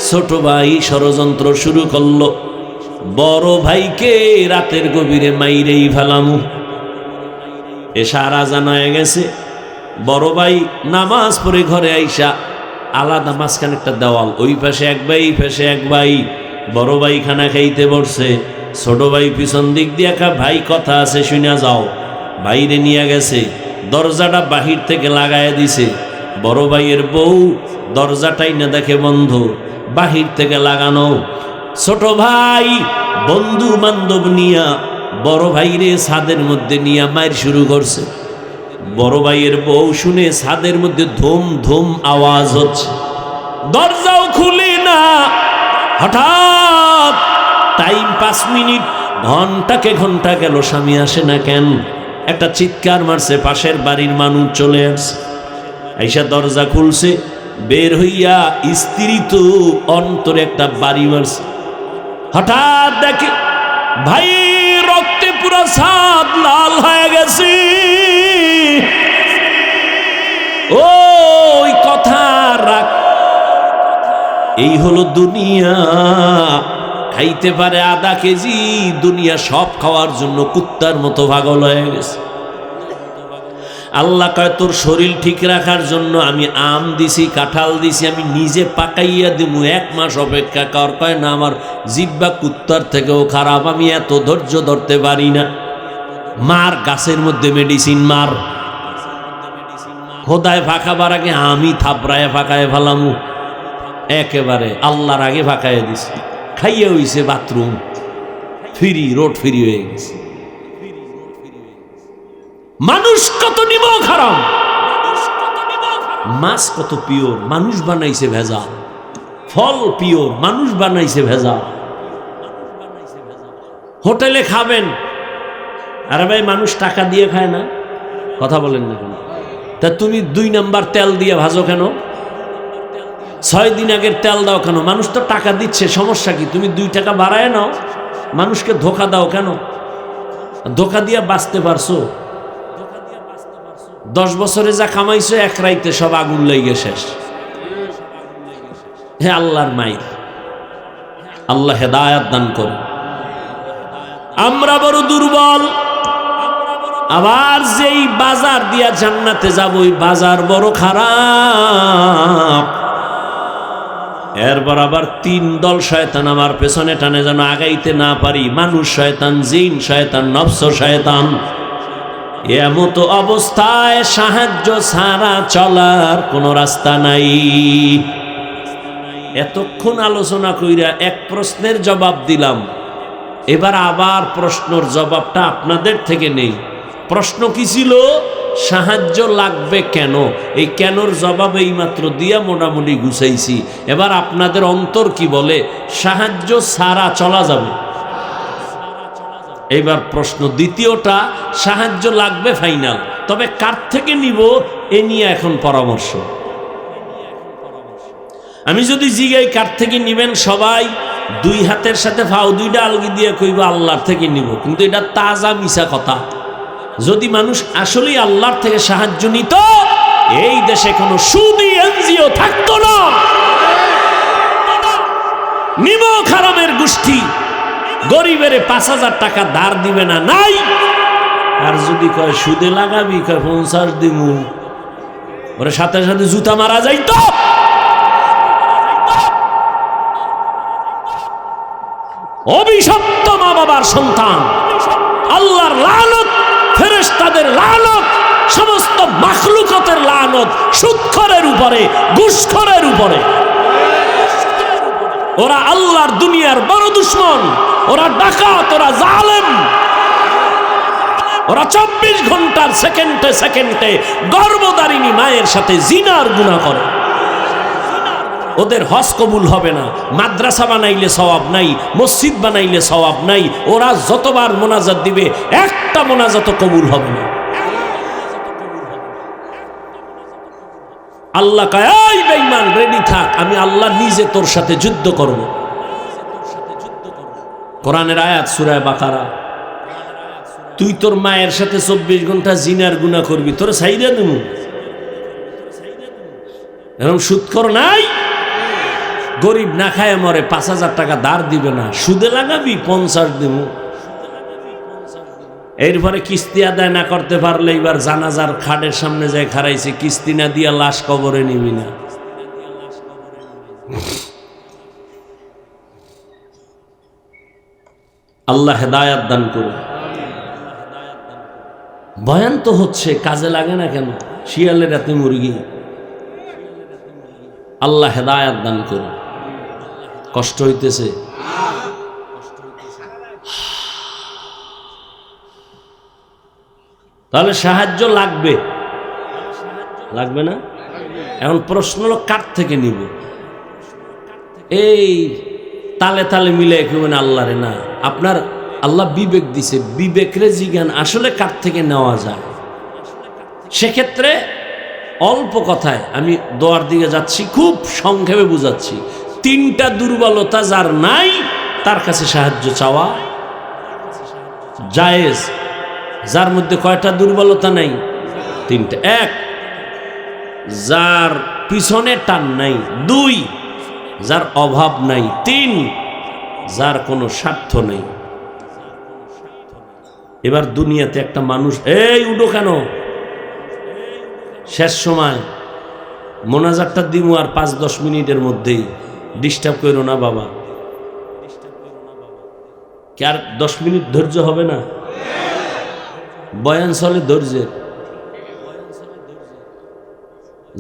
ছোট ভাই ষড়যন্ত্র শুরু করলো, বড় ভাইকে রাতের গভীরে মাইরেই ফেলামু। এশার আজান হয়ে গেছে, বড় ভাই নামাজ পড়ে ঘরে আইসা, আলাদা মাঝখানে একটা দেওয়াল, ওই পাশে এক ভাই, এই পাশে এক ভাই। বড় ভাই খানা খাইতে বসছে, ছোট ভাই পিছন দিক দিয়ে ভাই কথা আছে শুনে যাও। বাইরে নিয়ে গেছে, দরজাটা বাহির থেকে লাগায় দিছে। বড় ভাইয়ের বউ দরজাটাই না দেখে বন্ধ, বাহির থেকে লাগানো। ছোট ভাই বন্ধু বান্ধব নিয়া বড় ভাইরে ছাদের মধ্যে নিয়ে মায়ের শুরু করছে। বড় ভাইয়ের বউ শুনে ছাদের মধ্যে ধুম ধুম আওয়াজ হচ্ছে, দরজাও খুলি না। হঠাৎ টাইম 5 মিনিট, ঘন্টা গেল, স্বামী আসে না কেন? একটা চিৎকার মারছে, পাশের বাড়ির মানুষ চলে আসছে, আইসা দরজা খুলছে, বের হইয়া স্ত্রী তো অন্তরে একটা বাড়ি মারছে। হঠাৎ দেখে ভাই রক্তে পুরো ছাদ লাল হয়ে গেছে। ওই কথা রাখ, এই হলো দুনিয়া। খাইতে পারে আধা কেজি, দুনিয়া সব খাওয়ার জন্য কুত্তার মতো পাগল হয়ে গেছে। আল্লাহ কয় তোর শরীর ঠিক রাখার জন্য আমি আম দিছি, কাঁঠাল দিছি, আমি নিজে পাকাইয়া দিব, 1 মাস অপেক্ষা কর। কয় না, আমার জিহ্বা কুত্তার থেকেও খারাপ, আমি এত ধৈর্য ধরতে পারি না। মার গাছের মধ্যে মেডিসিন মার, খোদায় ফাঁকাবার আগে আমি থাপড়ায় ফাঁকায় ফেলামু। একেবারে আল্লাহর আগে ফাঁকায় দিছি, খাইয়ে হইছে বাথরুম ফ্রি, রোড ফ্রি হয়ে গেছে। মানুষ কত নিমক হারাম, মাছ কত পিওর, মানুষ বানাইছে ভেজাল। ফল পিওর, মানুষ বানাইছে ভেজাল। হোটেলে খাবেন, আরে ভাই মানুষ টাকা দিয়ে খায় না, কথা বলেন না কেন? তা তুমি 2 নাম্বার তেল দিয়ে ভাজো কেন? 6 দিন আগের তেল দাও কেন? মানুষ তো টাকা দিচ্ছে, সমস্যা কি? তুমি 2 টাকা বাড়ায় নাও, মানুষকে ধোকা দাও কেন? ধোকা দিয়ে বাঁচতে পারছো? 10 বছরে যা কামাইছো 1 রাইতে সব আগুন লেগে শেষ। হে আল্লাহর মাইর, আল্লাহ হেদায়াত দান করুন। আমরা বড় দুর্বল। আবার যেই বাজার দিয়া জান্নাতে যাব, ওই বাজার বড় খারাপ। এরপর আবার 3 দল শয়তান আমার পেছনে টানে, যেন আগাইতে না পারি। মানুষ শয়তান, জিন শয়তান, নফস শয়তান। এমত অবস্থায় সাহায্য ছাড়া চলার কোনো রাস্তা নাই। এতক্ষণ আলোচনা কইরা এক প্রশ্নের জবাব দিলাম, এবার আবার প্রশ্নের জবাবটা আপনাদের থেকে নেই। প্রশ্ন কি ছিল? সাহায্য লাগবে কেন? এই কেনর জবাব এই মাত্র দিয়া মোটামুটি গুছাইছি। এবার আপনাদের অন্তর কি বলে? সাহায্য ছাড়া চলা যাবে। এইবার প্রশ্ন দ্বিতীয়টা, সাহায্য লাগবে ফাইনাল, তবে কার থেকে নিব এ নিয়ে এখন পরামর্শ। আমি যদি জিগাই কার থেকে নিবেন, সবাই দুই হাতের সাথে ফাও দুইটা আলগি দিয়ে কইব আল্লাহর থেকে নিব, কিন্তু এটা তাজা মিছা কথা। যদি মানুষ আসলেই আল্লাহর থেকে সাহায্য নিত, এই দেশে কোনো সুদী এনজিও থাকতো না। নিমক হারামের গোষ্ঠী গরিবের 5,000 টাকা ধার দিবে না, নাই। আর যদি কয় সুদে লাগাবি, কয় 50 দিমু, ওরে সাথে সাথে জুতা মারা যাইতো। অভিশপ্ত মা বাবার সন্তান, আল্লাহর লানত, ফেরেশতাদের লানত, সমস্ত মাখলুকাতের লানত সুদখোরের উপরে, ঘুষখোরের উপরে। ওরা আল্লাহর দুনিয়ার বড় দুশমন, ওরা ডাকাত, ওরা জালেম, ওরা 24 ঘন্টার সেকেন্ডে সেকেন্ডে গর্ভধারিণী মায়ের সাথে জিনার গুনাহ করে। ওদের হজ কবুল হবে না, মাদ্রাসা বানাইলে সওয়াব নাই, মসজিদ বানাইলে সওয়াব নাই। ওরা যতবার মোনাজাত দিবে একটা মোনাজাত কবুল হবে না। আল্লাহ কয়, এই বেঈমান রেডি থাক, আমি আল্লাহ নিজে তোর সাথে যুদ্ধ করব। কোরআনের আয়াত সূরা বাকারা। তুই তোর মায়ের সাথে 24 ঘন্টা জিনার গুনাহ করবি, তোরে ছাইরা দেবো। এরকম সুদখোর নাই? গরিব না খায় মরে, 5,000 টাকা ধার দিবে না, সুদে লাগাবি 50 দিমু। এরপরে কিস্তি আদায় না করতে পারলে এবার জানাজার খাটের সামনে যায় খাড়াইছে, কিস্তি না দিয়া লাশ কবরে নিবি না। আল্লাহ হেদায়াত দান করুন। বয়ান তো হচ্ছে, কাজে লাগে না কেন? শিয়ালের রাতে মুরগি। আল্লাহ হেদায়াত দান করুন। কষ্ট হইতেছে? তাহলে সাহায্য লাগবে, লাগবে না? এখন প্রশ্ন হলো কার থেকে নিব? এই তালে তালে মিলে কেমন আল্লাহরে না, আপনার আল্লাহ বিবেক দিছে, বিবেকরে জিজ্ঞান আসলে কার থেকে নেওয়া যায়। সেক্ষেত্রে অল্প কথায় আমি দোয়ার দিকে যাচ্ছি, খুব সংক্ষেপে বুঝাচ্ছি। 3টা দুর্বলতা যার নাই তার কাছে সাহায্য চাওয়া জায়েজ। যার মধ্যে কয়টা দুর্বলতা নাই? 3টা। 1, যার পিছনে টান নাই। 2, যার অভাব নাই। 3, যার কোনো স্বার্থ নেই। এবার দুনিয়াতে একটা মানুষ, এই উঠো কেন, শেষ সময় মোনাজাতটা দিমু আর 5-10 মিনিটের মধ্যেই, ডিস্টার্ব করো না বাবা। কি আর 10 মিনিট ধৈর্য হবে না? বয়ান চলে ধৈর্যের।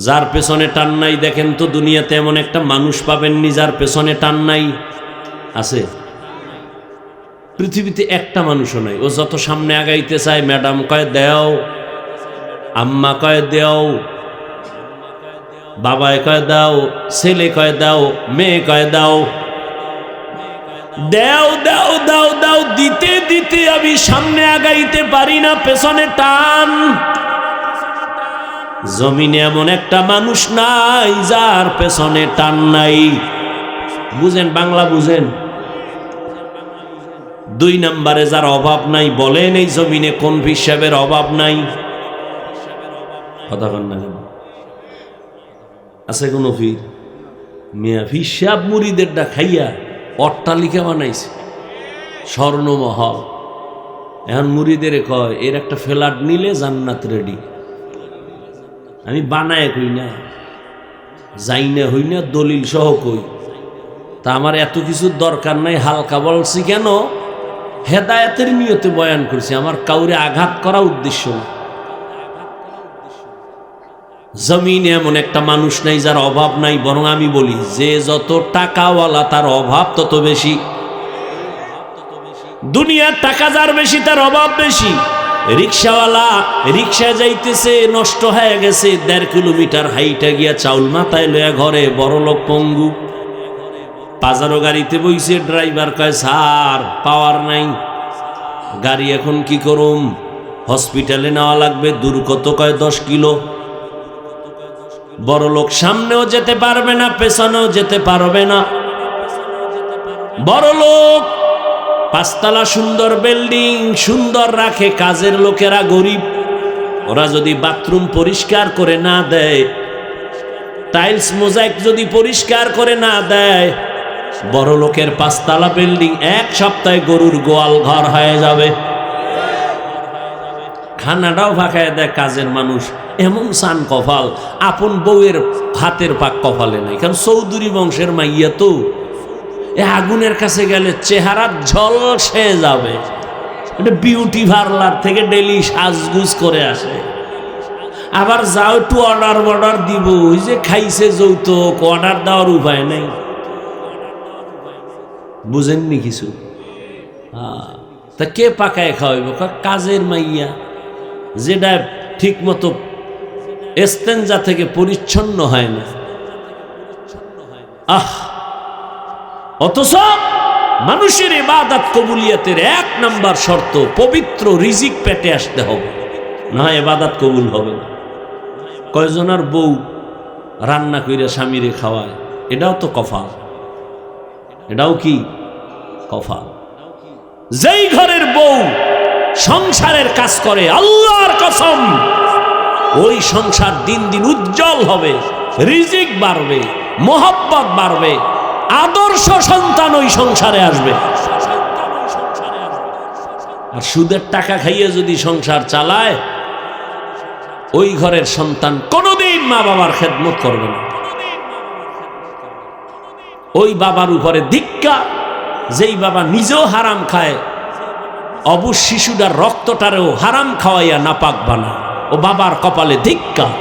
যার পেছনে টান নাই, দেখেন তো দুনিয়াতে এমন একটা মানুষ পাবেননি যার পেছনে টান নাই? আছে? পৃথিবীতে একটা মানুষও নাই। ও যত সামনে আগাইতে চায়, ম্যাডাম কয় দেও, আম্মা কয় দেও, বাবায় কয় দাও, ছেলে কয় দাও, মেয়ে কয় দাও, দেও দাও দাও দাও, দিতে দিতে আমি সামনে আগাইতে পারি না, পেছনে টান। জমিনে এমন একটা মানুষ নাই যার পেছনে টান নাই। বুঝেন, বাংলা বুঝেন? 2 নম্বরে যার অভাব নাই, বলেন এই জমিনে কোন হিসাবের অভাব নাই? কথা কন না কেন? আছে কোন ফির? মিয়া হিসাব মুরিদেরটা খাইয়া অট্টালিকা বানাইছে, স্বর্ণমহল। এখন মুরিদের কয় এর একটা ফ্ল্যাট নিলে জান্নাত রেডি। আমি বানায় কই না, যাই না হই না, দলিল সহ কই। তা আমার এত কিছুর দরকার নাই, হালকা বলছি কেন? হেদায়েতের নিয়তে বয়ান করছি, আমার কাউরে আঘাত করা উদ্দেশ্য না। জমিনে এমন একটা মানুষ নাই যার অভাব নাই, বরং আমি বলি যে যত টাকাওয়ালা তার অভাব তত বেশি। দুনিয়ার টাকা যার বেশি তার অভাব বেশি। রিক্সাওয়ালা রিক্সা যাইতেছে, নষ্ট হয়ে গেছে, 1.5 কিলোমিটার হাইটা গিয়া চাউল মাথায় লয়া ঘরে, বড় লোক পঙ্গু। পাজারো গাড়িতে বইছে, ড্রাইভার কয় স্যার পাওয়ার নাই, গাড়ি এখন কি করুম, হসপিটালে নেওয়া লাগবে, দূর কত, কয় 10 কিলো। বড় লোক সামনেও যেতে পারবে না, পেছনেও যেতে পারবে না। বড় লোক 5 তলা সুন্দর বিল্ডিং, সুন্দর রাখে, কাজের লোকেরা গরিব। ওরা যদি বাথরুম পরিষ্কার করে না দেয়, টাইলস মোজাইক যদি পরিষ্কার করে না দেয়, বড় লোকের 5 তলা বিল্ডিং 1 সপ্তাহে গরুর গোয়াল ঘর হয়ে যাবে। খানাটাও ফাঁকায় দেয় কাজের মানুষ। এমন সান কপাল, আপন বউয়ের হাতের পাক কপালে নাই। কারণ চৌধুরী বংশের মাইয়া তো, এ আগুনের কাছে গেলে চেহারা ঝলসে যাবে। এটা বিউটি পার্লার থেকে ডেলি সাজগুজ করে আসে। আবার যাও একটু অর্ডার দিব, ওই যে খাইছে যৌতুক, অর্ডার দেওয়ার উপায় নেই। বুঝেননি কিছু? তা কে পাকায় খাওয়াইব? কাজের মাইয়া, যেটা ঠিক মতো এস্তেঞ্জা থেকে পরিচ্ছন্ন হয় না। অথচ মানুষের ইবাদত কবুলিয়তের 1 নাম্বার শর্ত পবিত্র রিজিক পেটে আসতে হবে, না হয় ইবাদত কবুল হবে না। কয়জনের বউ রান্না কইরা স্বামীরে খাওয়ায়, এটাও তো কফাল। এটাও কি কফাল? যেই ঘরের বউ সংসারের কাজ করে, আল্লাহর কসম ওই সংসার দিন দিন উজ্জ্বল হবে, রিজিক বাড়বে, মোহাব্বত বাড়বে, আদর্শ সন্তান ওই সংসারে আসবে। আর সুদের টাকা খাইয়ে যদি সংসার চালায়, ওই ঘরের সন্তান কোনোদিন মা বাবার খেদমত করবে না। ওই বাবার উপরে ধিক্কার, যেই বাবা নিজেও হারাম খায়, অবুজ শিশুটার রক্তটারেও হারাম খাওয়াইয়া নাপাক বানা, ও বাবার কপালে ধিক্কার।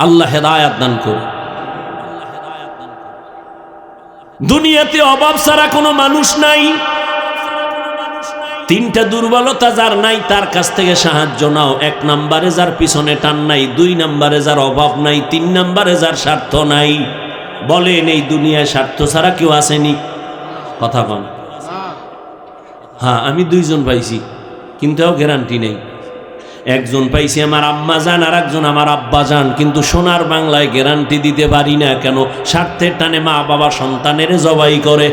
আল্লাহ হেদায়াত দান করুন। দুনিয়াতে অভাব ছাড়া কোনো মানুষ নাই। 3টা দুর্বলতা যার নাই, তার কাছ থেকে সাহায্য নাও। 1 নম্বরে যার পিছনে টান নাই, 2 নম্বরে যার অভাব নাই, 3 নম্বরে যার স্বার্থ নাই। বলেন এই দুনিয়ায় স্বার্থ ছাড়া কেউ আসেনি? কথা কন। হ্যাঁ, আমি 2 জন পাইছি, কিন্তু গ্যারান্টি নেই। একজন পাইছি আমার আম্মা জান, আর একজন আমার আব্বা জান, কিন্তু সোনার বাংলায় গ্যারান্টি দিতে পারি না। কেন? স্বার্থের টানে মা বাবা সন্তানের জবাই করে।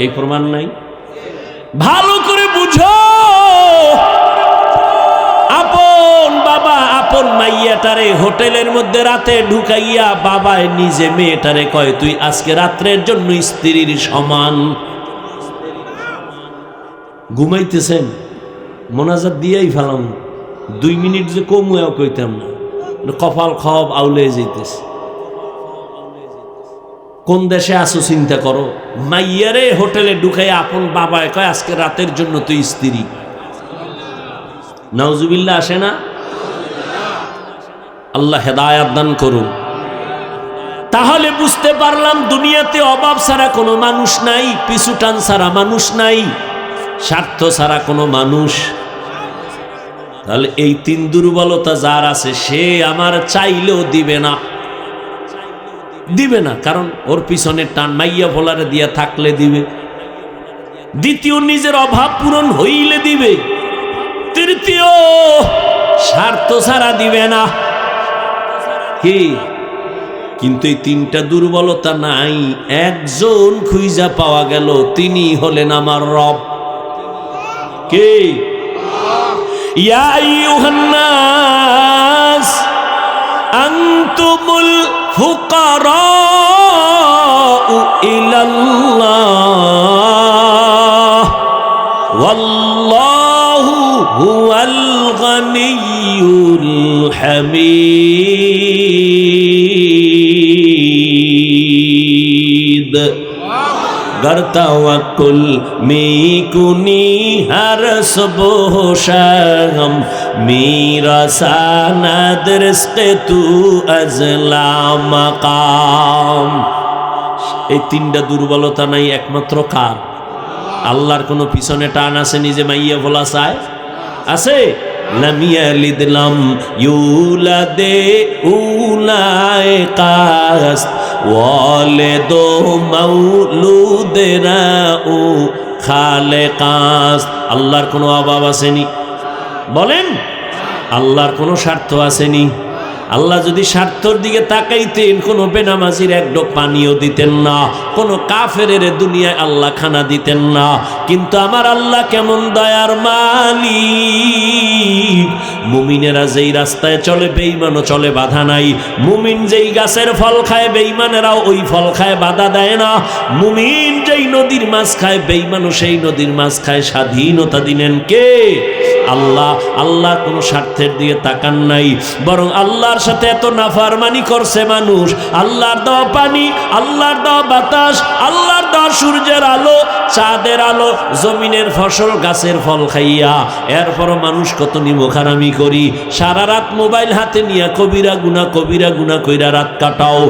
এই প্রমাণ নাই? ভালো করে বুঝো, আপন বাবা আপন মাইয়াটারে হোটেলের মধ্যে রাতে ঢুকাইয়া বাবায় নিজে মেয়েটারে কয়, তুই আজকে রাত্রের জন্য স্ত্রীর সমান। ঘুমাইতেছেন, মোনাজাত দিয়েই ফেলাম, 2 মিনিট যে কমুয়াও কইতাম না, কপাল খব আউলে যেতেছে। কোন দেশে আসো চিন্তা করো। মাইয়ারে হোটেলে ঢুকাই আপন বাবায় কয়, আজকে রাতের জন্য তুই স্ত্রী। নাউজুবিল্লাহ আসে না? আল্লাহ হেদায়াত দান করুন। তাহলে বুঝতে পারলাম দুনিয়াতে অভাব ছাড়া কোনো মানুষ নাই, পিছু টান ছাড়া মানুষ নাই, স্বার্থ ছাড়া কোনো মানুষ। তাহলে এই 3 দুর্বলতা যার আছে, সে আমার চাইলেও দিবে না, দিবে না। কারণ ওর পিছনে টান, মাইয়া ভোলারে দিয়া থাকলে দিবে। দ্বিতীয়, নিজের অভাব পূরণ হইলে দিবে। তৃতীয়, স্বার্থ ছাড়া দিবে না। কি? কিন্তু এই 3টা দুর্বলতা নাই, একজন খুঁজা পাওয়া গেল, তিনি হলেন আমার রব। কে? ইয়া আইয়ুহান নাস আনতুমুল ফুকারাউ ইলাল্লাহ ওয়াল্লাহু হুয়াল গানিয়্যুল হামিদ। गर तवक्कुल में कुनी हर सुबह शाम মিরাসানাদ রিজকে তু আজলা মাকাম। এই তিনটা দুর্বলতা নাই একমাত্র কার? আল্লাহর কোনো পিছনে টান আছে নিজে মাইয়া বলা চায়? আছে? লাম ইয়ালিদ লাম ইউলাদে উলায়ে কাস ওয়ালিদু মাউলুদেরা ও খালেকাস। আল্লাহর কোনো অভাব আসেনি? বলেন, আল্লাহর কোনো স্বার্থ আসেনি? আল্লাহ যদি স্বার্থর দিকে তাকাইতেন কোনো বেনামাজির এক ডোক পানিও দিতেন না, কোনো কাফেরের দুনিয়ায় আল্লাহ খানা দিতেন না। কিন্তু আমার আল্লাহ কেমন দয়ার মালিক! মুমিনেরা যেই রাস্তায় চলে বেঈমানও চলে, বাধা নাই। মুমিন যেই গাছের ফল খায় বেঈমানেরাও ওই ফল খায়, বাধা দেয় না। মুমিন যেই নদীর মাছ খায় বেঈমানও সেই নদীর মাছ খায়। স্বাধীনতা দিলেন কে? আল্লাহ। আল্লাহ কোনো স্বার্থের দিকে তাকান নাই, বরং আল্লাহর সাথে এত নাফরমানি করছে মানুষ। আল্লাহর দেওয়া পানি, আল্লাহর দেওয়া বাতাস, আল্লাহর দেওয়া সূর্যের আলো, চাঁদের আলো, জমিনের ফসল, গাছের ফল খাইয়া এরপরও মানুষ কত নিমুখারামি করি। সারা রাত মোবাইল হাতে নিয়ে কবিরা গুনাহ কইরা রাত কাটাও।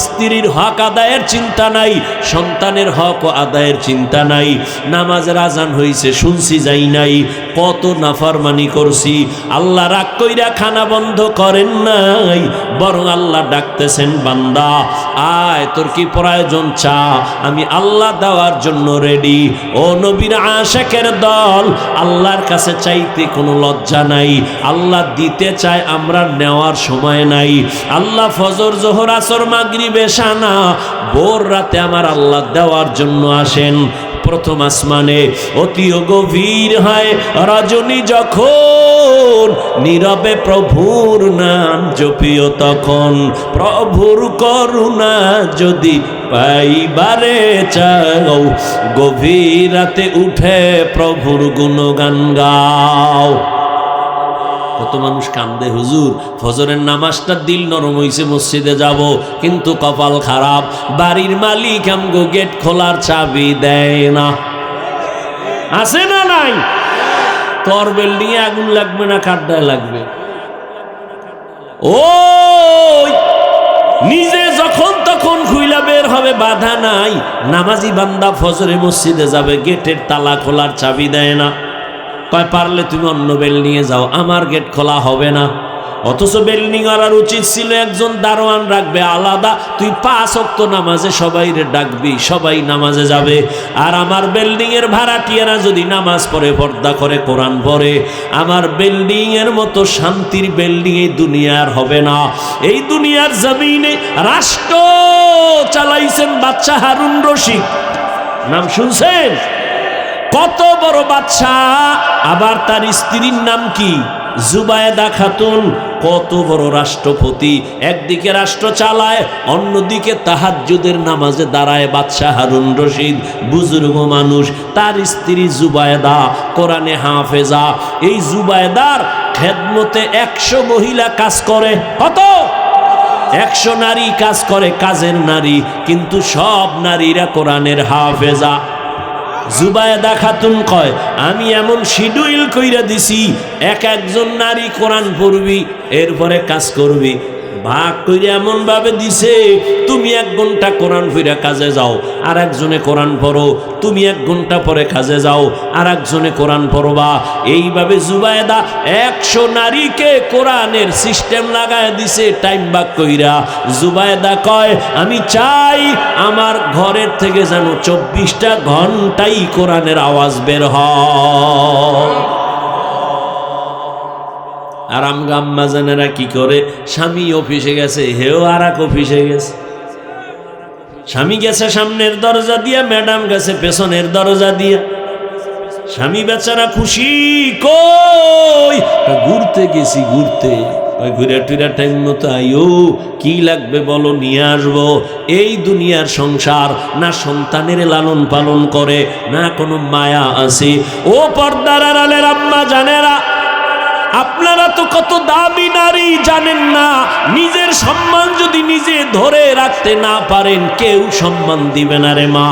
স্ত্রীর হক আদায়ের চিন্তা নাই, সন্তানের হক আদায়ের চিন্তা নাই। নামাজের আজান হইছে শুনছি যাই নাই, কত নাফরমানি করছি। আল্লাহ রাগ কইরা খানা বন্ধ করেন নাই, বরং আল্লাহ ডাকতেছেন, বান্দা আয়, তোর কি প্রয়োজন চা, আমি আল্লাহ দেওয়ার জন্য রেডি। ও নবীর আশিকের দল, আল্লাহর কাছে চাইতে কোনো লজ্জা নাই। আল্লাহ দিতে চায়, আমরা নেওয়ার সময় নাই। আল্লাহ ফজর, জোহর, আসর, মাগরিব, এশা না, ভোর রাতে আমার আল্লাহ দেওয়ার জন্য আসেন। প্রথম আসমানে অতি গভীর হয় রজনী, যখন নীরবে প্রভুর নাম জপিও তখন। প্রভুর করুণা যদি পাইবারে চাও, গভীর রাতে উঠে প্রভুর গুণগান গাও। কত মানুষ কান্দে, হুজুর ফজরের নামাজটা দিল নরম হইছে, মসজিদে যাব, কিন্তু কপাল খারাপ, বাড়ির মালিক আমগো গেট খোলার চাবি দেয় না। আছে না নাই? তোর বিল্ডিং এ আগুন লাগবে না কাঠটায় লাগবে? ওই নিজে যখন তখন খুইলা বের হবে, বাধা নাই। নামাজি বান্দা ফজরে মসজিদে যাবে, গেটের তালা খোলার চাবি দেয় না। কয় পারলে তুমি অন্য বিল্ডিংয়ে যাও, আমার গেট খোলা হবে না। অথচ বিল্ডিং ওয়ালার উচিত ছিল একজন দারোয়ান রাখবে আলাদা। তুই 5 ওয়াক্ত নামাজে সবাই রে ডাকবি, সবাই নামাজে যাবে। আর আমার বিল্ডিং এর ভাড়াটিয়ারা যদি নামাজ পড়ে, পর্দা করে, কোরআন পড়ে, আমার বিল্ডিং এর মতো শান্তির বিল্ডিং এই দুনিয়ার হবে না। এই দুনিয়ার জমিনে রাষ্ট্র চালাইছেন বাদশা হারুন রশিদ, নাম শুনছেন? কত বড় বাদশা। আবার তার স্ত্রীর নাম কি? জুবায়েদা খাতুন। কত বড় রাষ্ট্রপতি, একদিকে রাষ্ট্র চালায়, অন্যদিকে তাহাজ্জুদের নামাজে দাঁড়ায় বাদশা হারুন রশিদ, বুজুর্গ মানুষ। তার স্ত্রী জুবায়েদা কোরআনে হাফেজা। এই জুবায়েদার খেদমতে 100 মহিলা কাজ করে। কত? 100 নারী কাজ করে, কাজের নারী, কিন্তু সব নারীরা কোরআনের হাফেজা। জুবায়েদা খাতুন কয়, আমি এমন শিডিউল কইরা দিছি, একজন নারী কোরআন পড়বি, এরপরে কাজ করবি। ভাগ করে এমন ভাবে দিছে, তুমি 1 ঘন্টা কোরআন পড়ে কাজে যাও, আর একজনে কোরআন পড়ো, তুমি 1 ঘন্টা পরে কাজে যাও, আর একজনে কোরআন পড়বা। এইভাবে জুবায়েদা 100 নারীকে কোরআনের সিস্টেম লাগায় দিছে, টাইম ভাগ কইরা। জুবায়েদা কয়, আমি চাই আমার ঘরের থেকে যেন 24টা ঘন্টাই কোরআনের আওয়াজ বের হয়। আর আম্মা জানেরা কি করে? স্বামী অফিসে গেছে, হেও আর এক অফিসে গেছে। স্বামী গেছে সামনের দরজা দিয়া, ম্যাডাম গেছে পেছনের দরজা দিয়া। স্বামী বেচারা খুশি, কই ঘুরতে গেছি, ঘুরতে। ঘুরে টুরা টাইম মতো আইও, কি লাগবে বলো, নিয়ে আসবো। এই দুনিয়ার সংসার না সন্তানের লালন পালন করে, না কোনো মায়া আছে। ও পর্দার আড়ালের আম্মা জানেরা, আপনারা তো কত দামি নারী জানেন না। নিজের সম্মান যদি নিজে ধরে রাখতে না পারেন কেউ সম্মান দিবে না রে মা।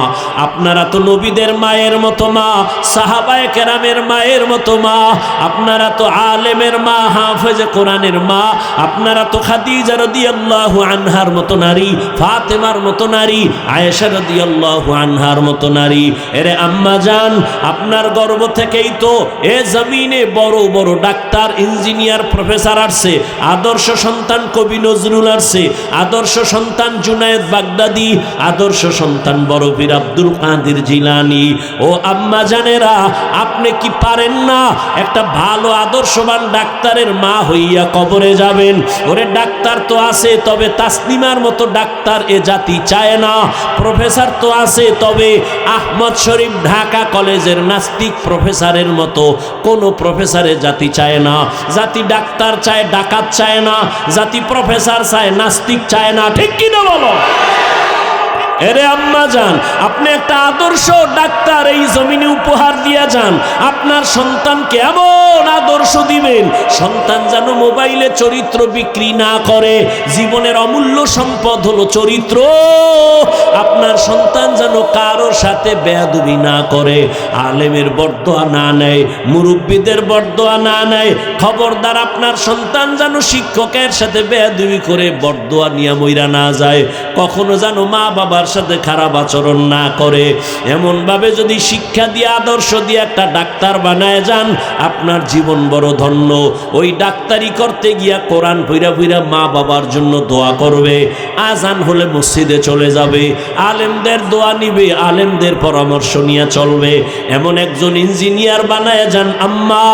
আপনারা তো নবীদের মায়ের মতো মা, সাহাবায়ে কেরামের মায়ের মতো মা, আপনারা তো আলেমের মা, হাফেজে কোরআনের মা, আপনারা তো খাদিজা রাদিয়াল্লাহু আনহার মতো নারী, ফাতেমার মতো নারী, আয়েশা রাদিয়াল্লাহু আনহার মতো নারী। এরে আম্মা জান, আপনার গর্ভ থেকেই তো এ জমিনে বড় বড় ডাক্তার, ইঞ্জিনিয়ার, প্রফেসর আসছে। আদর্শ সন্তান কবি নজরুল আসছে, আদর্শ সন্তান জুনায়েদ বাগদাদি, আদর্শ সন্তান বড় পীর আব্দুল কাদের জিলানী। ও আম্মা জানেরা, আপনি কি পারেন না একটা ভালো আদর্শবান ডাক্তারের মা হইয়া কবরে যাবেন? ওরে ডাক্তার তো আছে, তবে তাসলিমার মতো ডাক্তার এ জাতি চায় না। প্রফেসর তো আছে, তবে আহমদ শরীফ ঢাকা কলেজের নাস্তিক প্রফেসরের মতো কোনো প্রফেসরে জাতি চায় না। জাতি ডাক্তার চায়, ডাকাত চায় না। জাতি প্রফেসর চায়, নাস্তিক চায় না। ঠিক কি না বলো? এরে আম্মা জান, আপনি একটা আদর্শ ডাক্তার এই জমিনে উপহার দিয়া যান। আপনার সন্তানকে এমন আদর্শ দিবেন, সন্তান যেন মোবাইলে চরিত্র বিক্রি না করে। জীবনের অমূল্য সম্পদ হলো চরিত্র। আপনার সন্তান যেন কারোর সাথে বেয়াদবি না করে, আলেমের বরদোয়া না নেয়, মুরব্বীদের বরদোয়া না নেয়। খবরদার, আপনার সন্তান যেন শিক্ষকের সাথে বেয়াদবি করে বরদোয়া নিয়ে মইরা না যায়। কখনো যেন মা বাবার সাথে খারাপ আচরণ না করে। এমন ভাবে যদি শিক্ষা দিয়ে, আদর্শ দিয়ে একটা ডাক্তার বানায় যান, আপনার জীবন বড় ধন্য। ওই ডাক্তারি করতে গিয়া কোরআন পইরা পইরা মা বাবার জন্য দোয়া করবে। আজান হলে মসজিদে চলে যাবে, আলেমদের দোয়া নিবে, আলেমদের পরামর্শ নিয়ে চলবে। এমন একজন ইঞ্জিনিয়ার বানায় যান আম্মা,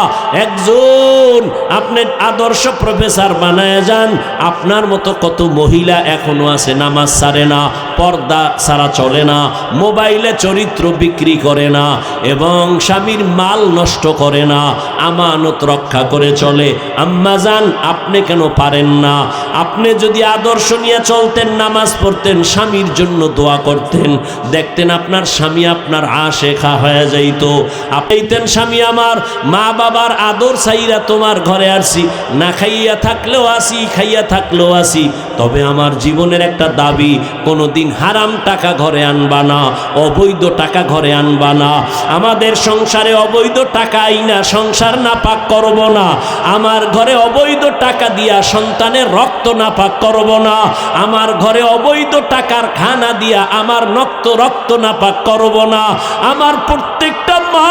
একজন আপনি আদর্শ প্রফেসর বানায় যান। আপনার মতো কত মহিলা এখনো আছে নামাজ ছাড়ে না, পর্দা সারা চলে না, মোবাইলে চরিত্র বিক্রি করে না, এবং স্বামীর মাল নষ্ট করে না, আমানত রক্ষা করে চলে। আম্মা জান, আপনি কেন পারেন না? আপনি যদি আদর্শ নিয়ে চলতেন, নামাজ পড়তেন, স্বামীর জন্য দোয়া করতেন, দেখতেন আপনার স্বামী আপনার আশেখা হয়ে যাইত। আপনিতেন, স্বামী আমার, মা বাবার আদর চাইরা তোমার ঘরে আসি, না খাইয়া থাকলেও আসি, খাইয়া থাকলেও আসি, তবে আমার জীবনের একটা দাবি, কোনোদিন হারাম টাকা ঘরে আনবা না, অবৈধ টাকা ঘরে আনবা না। আমাদের সংসারে অবৈধ টাকা আইনা সংসার নাপাক করব না। আমার ঘরে অবৈধ টাকা দিয়া সন্তানের রক্ত নাপাক করব না। আমার ঘরে অবৈধ টাকার খানা দিয়া আমার রক্ত নাপাক করব না। আমার প্রত্যেকটা মা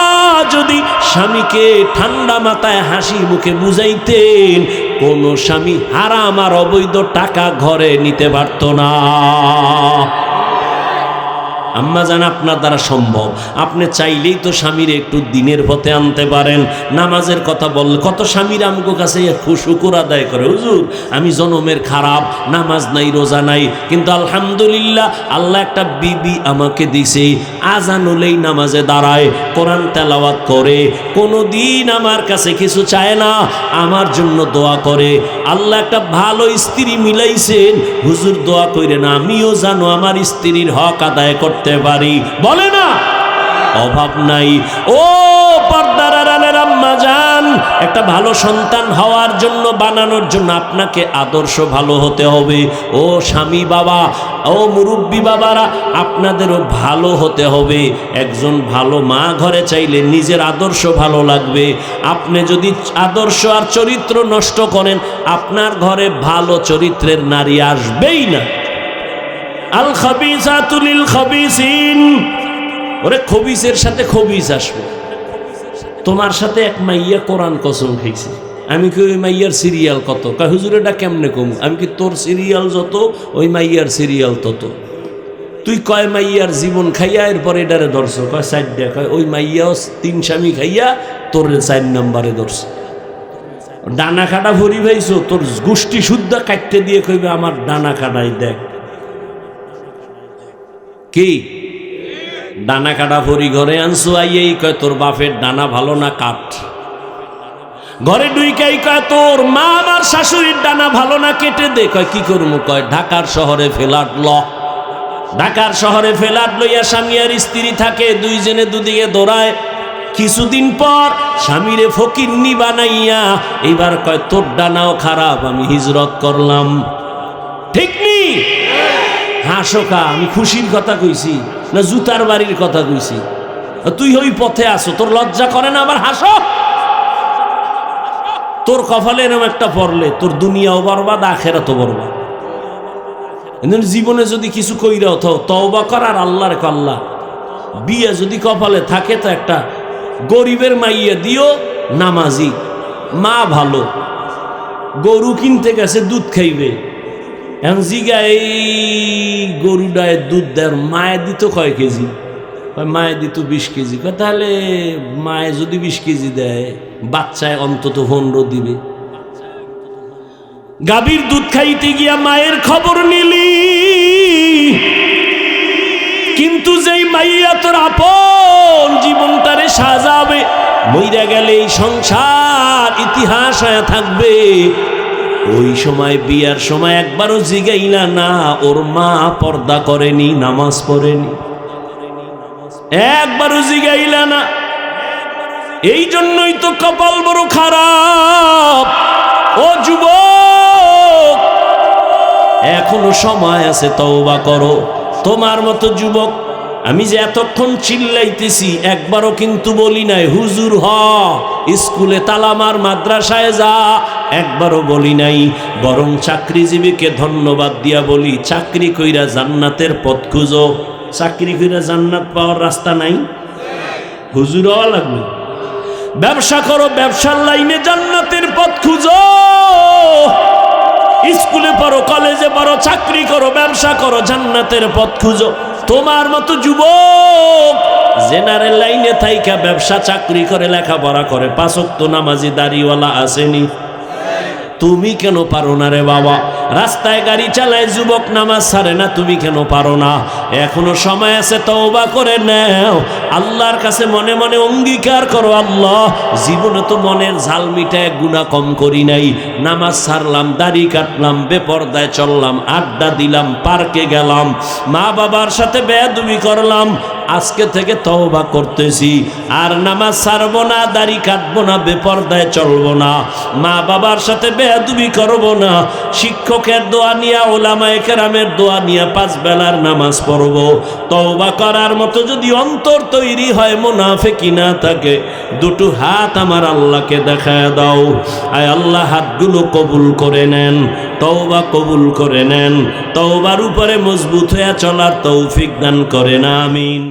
যদি স্বামীকে ঠান্ডা মাথায় হাসি মুখে বুঝাইতেন, কোন স্বামী হারাম আর অবৈধ টাকা ঘরে নিতে পারত না। আম্মা জান, আপনার দ্বারা সম্ভব। আপনি চাইলেই তো স্বামীর একটু দিনের পথে আনতে পারেন। নামাজের কথা বললে কত স্বামীর আমগো কাছে শুকর আদায় করে, হুজুর আমি জনমের খারাপ, নামাজ নাই, রোজা নাই, কিন্তু আলহামদুলিল্লাহ আল্লাহ একটা বিবি আমাকে দিছে, আজান হলেই নামাজে দাঁড়ায়, কোরআন তেলাওয়াত করে, কোনো দিন আমার কাছে কিছু চায় না, আমার জন্য দোয়া করে। আল্লাহ একটা ভালো স্ত্রী মিলাইছেন, হুজুর দোয়া কইরে না, আমিও জানো আমার স্ত্রীর হক আদায় করতে পারি, বলে না? অভাব নাই। ও পর্দার আড়ালের আম্মা জান, একটা ভালো সন্তান হওয়ার জন্য, বানানোর জন্য আপনাকে আদর্শ ভালো হতে হবে। ও স্বামী বাবা, ও মুরব্বী বাবারা, আপনাদেরও ভালো হতে হবে। একজন ভালো মা ঘরে চাইলে নিজের আদর্শ ভালো লাগবে। আপনি যদি আদর্শ আর চরিত্র নষ্ট করেন, আপনার ঘরে ভালো চরিত্রের নারী আসবেই না। আল খাবিসাতু লিল খাবিসিন, ওরে খবিসের সাথে খবিস আসবে। তোমার সাথে এক মাইয়া কোরআন কসম খাইছে। আমি কি ওই মাইয়ার সিরিয়াল কত? কয় হুজুর এটা কেমনে কম? আমি কি তোর সিরিয়াল যত, ওই মাইয়ার সিরিয়াল তত। তুই কয় মাইয়ার জীবন খাইয়া এরপর এটারে ধরছ? কয় 4 দেখ। ওই মাইয়াও 3 স্বামী খাইয়া তোর 4 নম্বরে ধরছ। ডানা কাটা ভরি ভাইছো, তোর গোষ্ঠী শুদ্ধ কাটতে দিয়ে কইবে আমার ডানা কাটাই দেখ। কি ডানা কাটা ভরি ঘরে আনছো, আইয়েই কয় তোর বাপের ডানা ভালো না কাট। ঘরে ডুইকাই কয় তোর মা আমার শাশুড়ির ডানা ভালো না, কেটে দে। কয় কি করবো? কয় ঢাকার শহরে ফ্ল্যাট ল। ঢাকার শহরে ফ্ল্যাট লইয়া স্বামী আর স্ত্রী থাকে, দুইজনে দুদিকে দৌড়ায়। কিছুদিন পর স্বামীরে ফকিন্নি বানাইয়া এইবার কয় তোর ডানাও খারাপ, আমি হিজরত করলাম। ঠিক নি? হাসো কা, আমি খুশির কথা কইছি না জুতার বাড়ির কথা কইছি? তুই ওই পথে আসো, তোর লজ্জা করে না? আবার হাসো। তোর কপালে এরকম একটা পড়লে তোর দুনিয়াও বরবাদ, আখেরাতও বরবাদ। জীবনে যদি কিছু কইরা তওবা কর আর আল্লাহর আল্লাহ, বিয়ে যদি কপালে থাকে তো একটা গরিবের মাইয়া দিও, নামাজি মা, ভালো গরু কিনতে গেছে দুধ খাইবে, এখন জিগা এই গরুটায় দুধ দেয়, মায়ে দিত কয় কেজি? মায়ে দিত 20 কেজি। তাহলে মায়ে যদি 20 কেজি দেয়, বাচ্চায় অন্তত 15 দিবে। গাভীর দুধ খাইতে গিয়া মায়ের খবর নিলি, কিন্তু যেই মাইয়া তোর আপন জীবনটারে সাজাবে, মইরা গেলে এই সংসার ইতিহাস হয়ে থাকবে, ওই সময় বিয়ার সময় একবারও জিগাইলা না ওর মা পর্দা করেনি, নামাজ পড়েনি, একবারও জিগাইলা না। এই জন্যই তো কপাল বড় খারাপ। ও যুবক, এখনো সময় আছে, তওবা করো। তোমার মতো যুবক আমি যে এতক্ষণ চিল্লাইতেছি, একবারও কিন্তু বলি নাই হুজুর হ, স্কুলে তালামার, মাদ্রাসায় যা, একবারও বলি নাই। বরং চাকরিজীবীকে ধন্যবাদ দিয়া বলি, চাকরি কইরা জান্নাতের পথ খুঁজো। চাকরি কইরা জান্নাত পাওয়ার রাস্তা নাই, হুজুর হওয়া লাগবে। ব্যবসা করো, ব্যবসার লাইনে জান্নাতের পথ খুঁজো। স্কুলে পড়ো, কলেজে পড়ো, চাকরি করো, ব্যবসা করো, জান্নাতের পথ খুঁজো। তোমার মতো যুবক জেনারেল লাইনে থাইকা ব্যবসা চাকরি করে লেখাপড়া করে 5 ওয়াক্ত নামাজি দাড়িওয়ালা আসেনি, তুমি কেন পারো না রে বাবা? রাস্তায় গাড়ি চালায় যুবক, নামাজ ছাড়ে না, তুমি কেন পারো না? এখনো সময় আছে, তওবা করে নাও। আল্লাহর কাছে মনে মনে অঙ্গীকার করো, আল্লাহ জীবনে তো মনের ঝাল মিটায় গুনাহ কম করি নাই, নামাজ ছাড়লাম, দাড়ি কাটলাম, বেপরদায় চললাম, আড্ডা দিলাম, পার্কে গেলাম, মা বাবার সাথে বেয়াদবি করলাম, আজকে থেকে তওবা করতেছি, আর নামাজ ছাড়বো না, দাড়ি কাটবো না, বেপরদায় চলবো না, মা বাবার সাথে বেয়াদবি করবো না, শিক্ষকের দোয়া নিয়া, ওলামায়ে কেরামের দোয়া নিয়া 5 বেলার নামাজ পড়বো। তওবা করার মতো যদি অন্তর তৈরি হয়, মুনাফিকি না থাকে, দুটো হাত আমার আল্লাহকে দেখায় দাও। আয় আল্লাহ, হাতগুলো কবুল করে নেন, তওবা কবুল করে নেন, তওবার উপরে মজবুত হয়ে চলার তৌফিক দান করেন, আমিন।